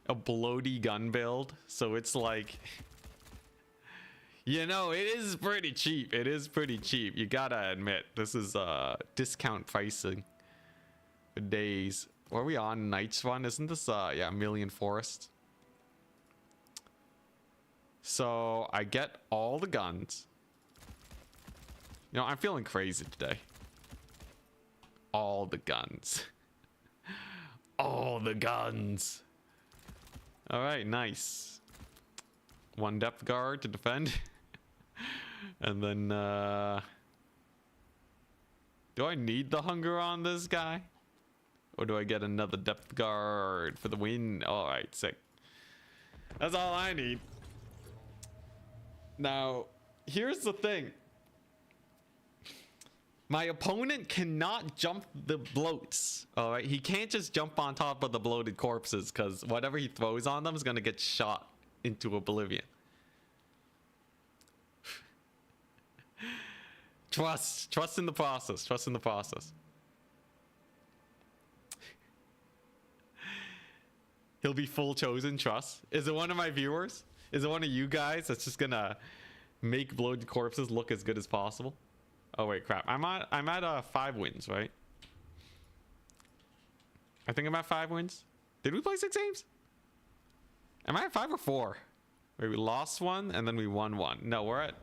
A bloaty gun build. So it's like... You know, it is pretty cheap. You gotta admit, this is discount pricing for days. What are we on? Night's Run? Isn't this yeah, Million Forest? So I get all the guns. You know, I'm feeling crazy today. All the guns. All the guns. All right, nice. 1 depth guard to defend. And then do I need the hunger on this guy? Or do I get another depth guard for the win? All right, sick. That's all I need. Now, here's the thing. My opponent cannot jump the bloats. All right, he can't just jump on top of the bloated corpses because whatever he throws on them is going to get shot into oblivion. Trust in the process. Trust in the process. He'll be full chosen. Trust. Is it one of my viewers? Is it one of you guys that's just gonna make bloated corpses look as good as possible? Oh wait, crap. I'm at 5 wins, right? I think I'm at 5 wins. Did we play 6 games? Am I at 5 or 4? Wait, we lost 1 and then we won 1. No, we're at...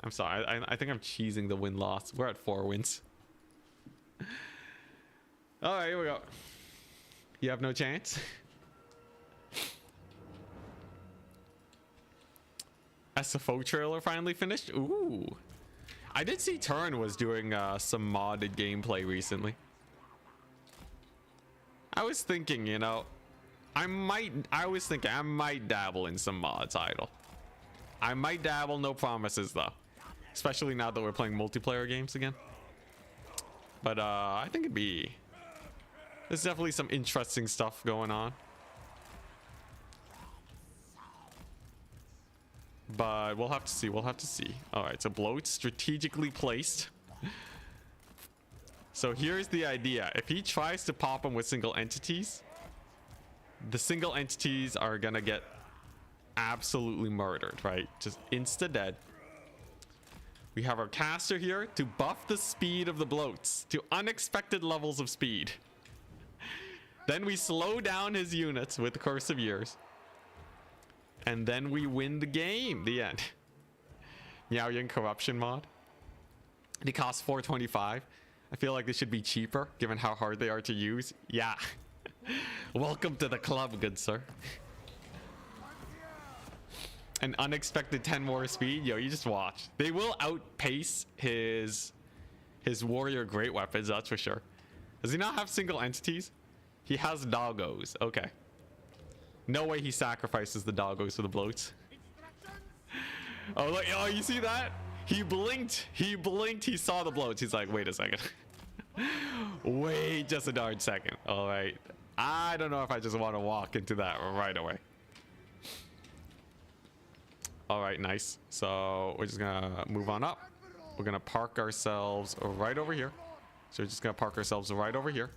I'm sorry. I think I'm cheesing the win-loss. We're at 4 wins. All right, here we go. You have no chance. SFO trailer finally finished. Ooh. I did see Turn was doing some modded gameplay recently. I was thinking, you know, I might dabble in some mod title. I might dabble, no promises though. Especially now that we're playing multiplayer games again. But I think there's definitely some interesting stuff going on. But we'll have to see. We'll have to see. All right, so bloat strategically placed. So here's the idea. If he tries to pop them with single entities, the single entities are going to get absolutely murdered, right? Just insta-dead. We have our caster here to buff the speed of the bloats to unexpected levels of speed. Then we slow down his units with the Curse of Years. And then we win the game. The end. Meow Yang corruption mod. They cost $4.25. I feel like they should be cheaper given how hard they are to use. Yeah. Welcome to the club, good sir. An unexpected 10 more speed. Yo, you just watch. They will outpace his warrior great weapons, that's for sure. Does he not have single entities? He has doggos. Okay. No way he sacrifices the doggos for the bloats. Oh, look. Oh, you see that? He blinked. He blinked. He saw the bloats. He's like, wait a second. Wait just a darn second. All right. I don't know if I just want to walk into that right away. All right, nice. So we're just gonna move on up. We're gonna park ourselves right over here. So we're just gonna park ourselves right over here.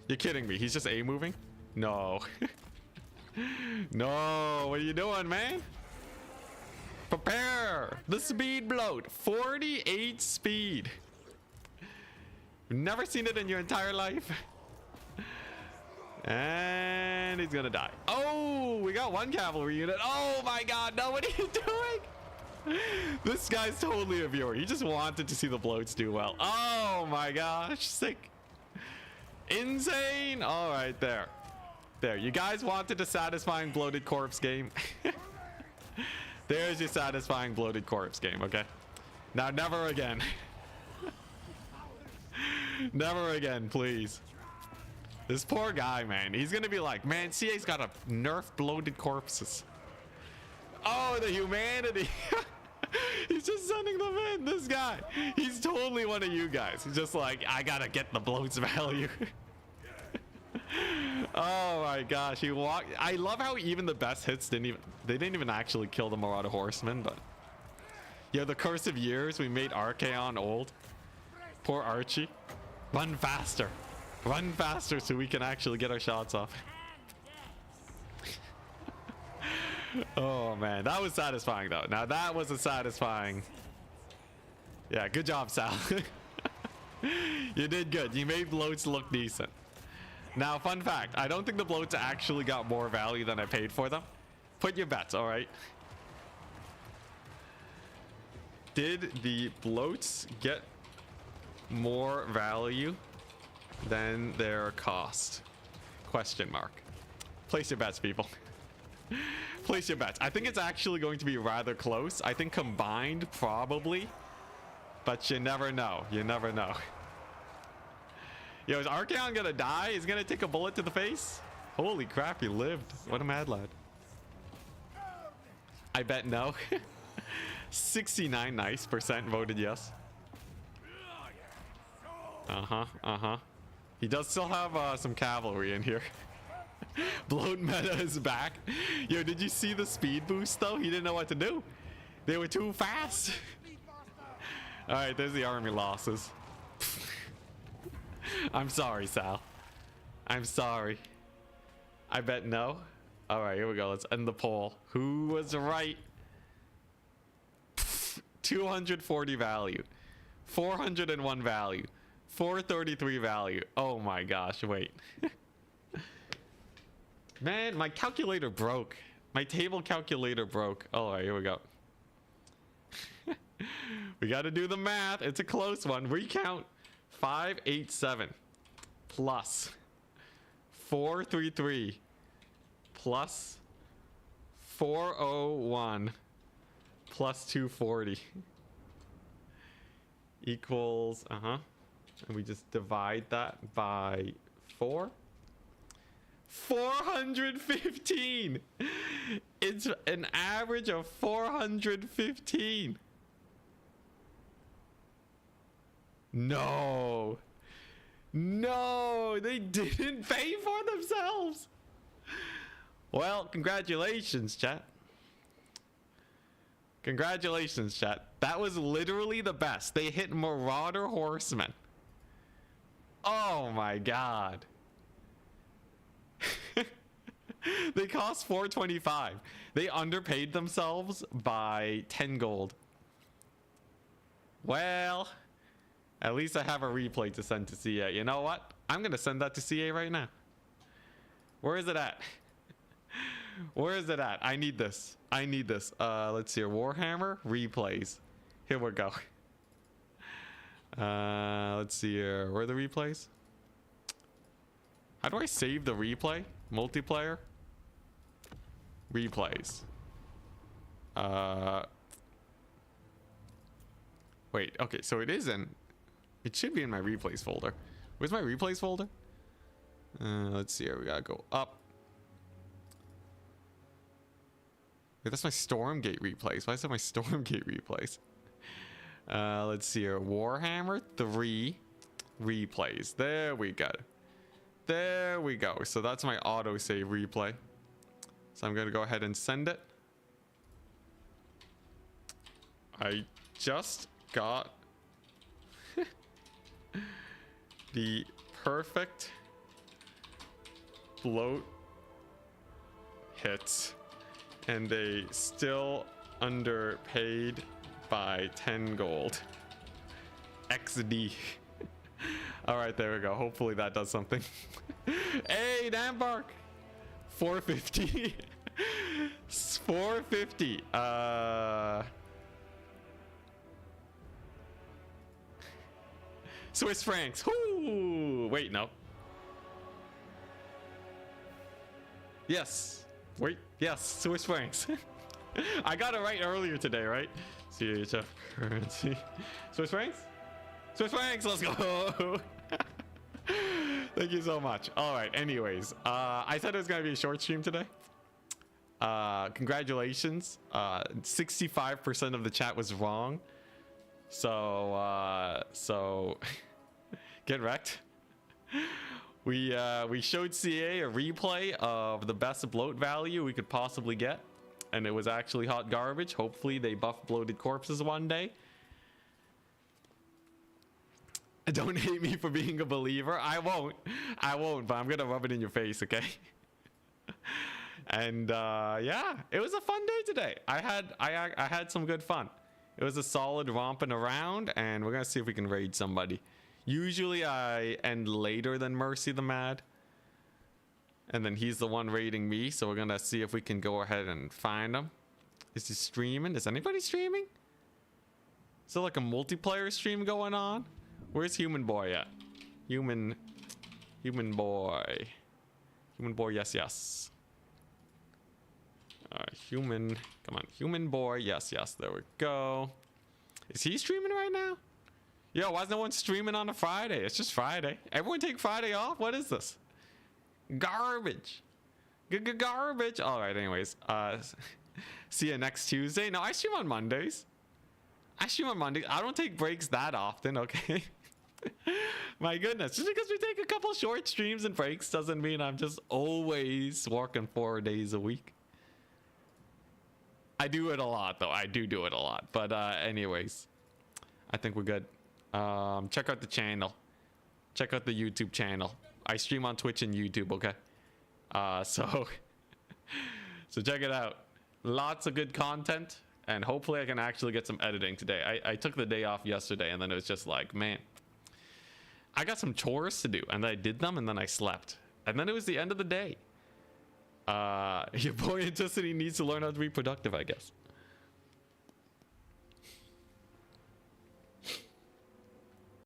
You're kidding me? He's just A moving? No. No, what are you doing, man? Prepare the speed bloat. 48 speed. You've never seen it in your entire life. And he's gonna die. Oh, we got 1 cavalry unit. Oh my god, no, what are you doing? This guy's totally a viewer. He just wanted to see the bloats do well. Oh my gosh, sick. Insane. All right, there. You guys wanted a satisfying bloated corpse game. There's your satisfying bloated corpse game, okay? Now, never again. Never again, please. This poor guy, man. He's gonna be like, man, CA's got to nerf bloated corpses. Oh, the humanity. He's just sending them in. This guy. He's totally one of you guys. He's just like, I gotta get the bloat's value. Oh my gosh, he walked. I love how even the best hits didn't even actually kill the Marauder Horseman, but yeah, the Curse of Years, we made Archaon old. Poor Archie. Run faster so we can actually get our shots off. Oh man, that was satisfying though. Now that was a satisfying. Yeah, good job, Sal. You did good. You made bloats look decent. Now, fun fact, I don't think the bloats actually got more value than I paid for them. Put your bets, all right? Did the bloats get more value than their cost? Question mark. Place your bets, people. Place your bets. I think it's actually going to be rather close. I think combined, probably. But you never know. You never know. Yo, is Archeon gonna die? He's gonna take a bullet to the face? Holy crap, he lived. What a mad lad. I bet no. 69 nice percent voted yes. He does still have some cavalry in here. Bloat meta is back. Yo, did you see the speed boost though? He didn't know what to do. They were too fast. All right, there's the army losses. I'm sorry, Sal. I'm sorry. I bet no. All right, here we go. Let's end the poll. Who was right? 240 value, 401 value, 433 value. Oh my gosh, wait. Man, my calculator broke. My table calculator broke. All right, here we go. We got to do the math. It's a close one. Recount. 587 plus 433 plus 401 plus 240 equals and we just divide that by 4. 415. It's an average of 415. No, they didn't pay for themselves. Well, congratulations, chat. Congratulations, chat. That was literally the best. They hit Marauder Horsemen. Oh my god. They cost 425. They underpaid themselves by 10 gold. Well, at least I have a replay to send to CA. You know what? I'm going to send that to CA right now. Where is it at? Where is it at? I need this. I need this. Let's see here. Warhammer replays. Here we go. Let's see here. Where are the replays? How do I save the replay? Multiplayer? Replays. Wait, okay, so it is in... It should be in my replays folder. Where's my replays folder? Let's see here. We gotta go up. Wait, that's my Stormgate replays. Why is that my Stormgate replays? Let's see here. Warhammer 3 replays. There we go. There we go. So that's my autosave replay. So I'm gonna go ahead and send it. I just got the perfect bloat hits, and they still underpaid by 10 gold. XD. All right, there we go. Hopefully that does something. Hey, Nambark. 450. 450. Swiss francs. Whoo! Wait, no. Yes. Wait. Yes. Swiss francs. I got it right earlier today, right? CHF currency. Swiss francs? Swiss francs. Let's go. Thank you so much. All right. Anyways, I said it was going to be a short stream today. Congratulations. 65% of the chat was wrong. So get wrecked. We showed CA a replay of the best bloat value we could possibly get, and it was actually hot garbage. Hopefully they buff bloated corpses one day. Don't hate me for being a believer. I won't, but I'm gonna rub it in your face, okay? And yeah, it was a fun day today. I had some good fun. It was a solid romping around, and we're gonna see if we can raid somebody. Usually I end later than Mercy the Mad, and then he's the one raiding me, so we're gonna see if we can go ahead and find him. Is he streaming? Is anybody streaming? Is there like a multiplayer stream going on? Where's Human Boy at? Human Boy. Human Boy, yes. Human, come on. Human Boy, yes. There we go. Is he streaming right now? Yo, why is no one streaming on a Friday? It's just Friday. Everyone take Friday off? What is this? Garbage. Garbage. All right, anyways. See you next Tuesday. No, I stream on Mondays. I don't take breaks that often, okay? My goodness. Just because we take a couple short streams and breaks doesn't mean I'm just always working 4 days a week. I do it a lot, though. I do it a lot. But anyways, I think we're good. Check out the channel. Check out the YouTube channel. I stream on Twitch and YouTube, okay? So check it out. Lots of good content, and hopefully I can actually get some editing today. I took the day off yesterday, and then it was just like, man, I got some chores to do, and I did them, and then I slept, and then it was the end of the day. Your boy Enticity needs to learn how to be productive, I guess.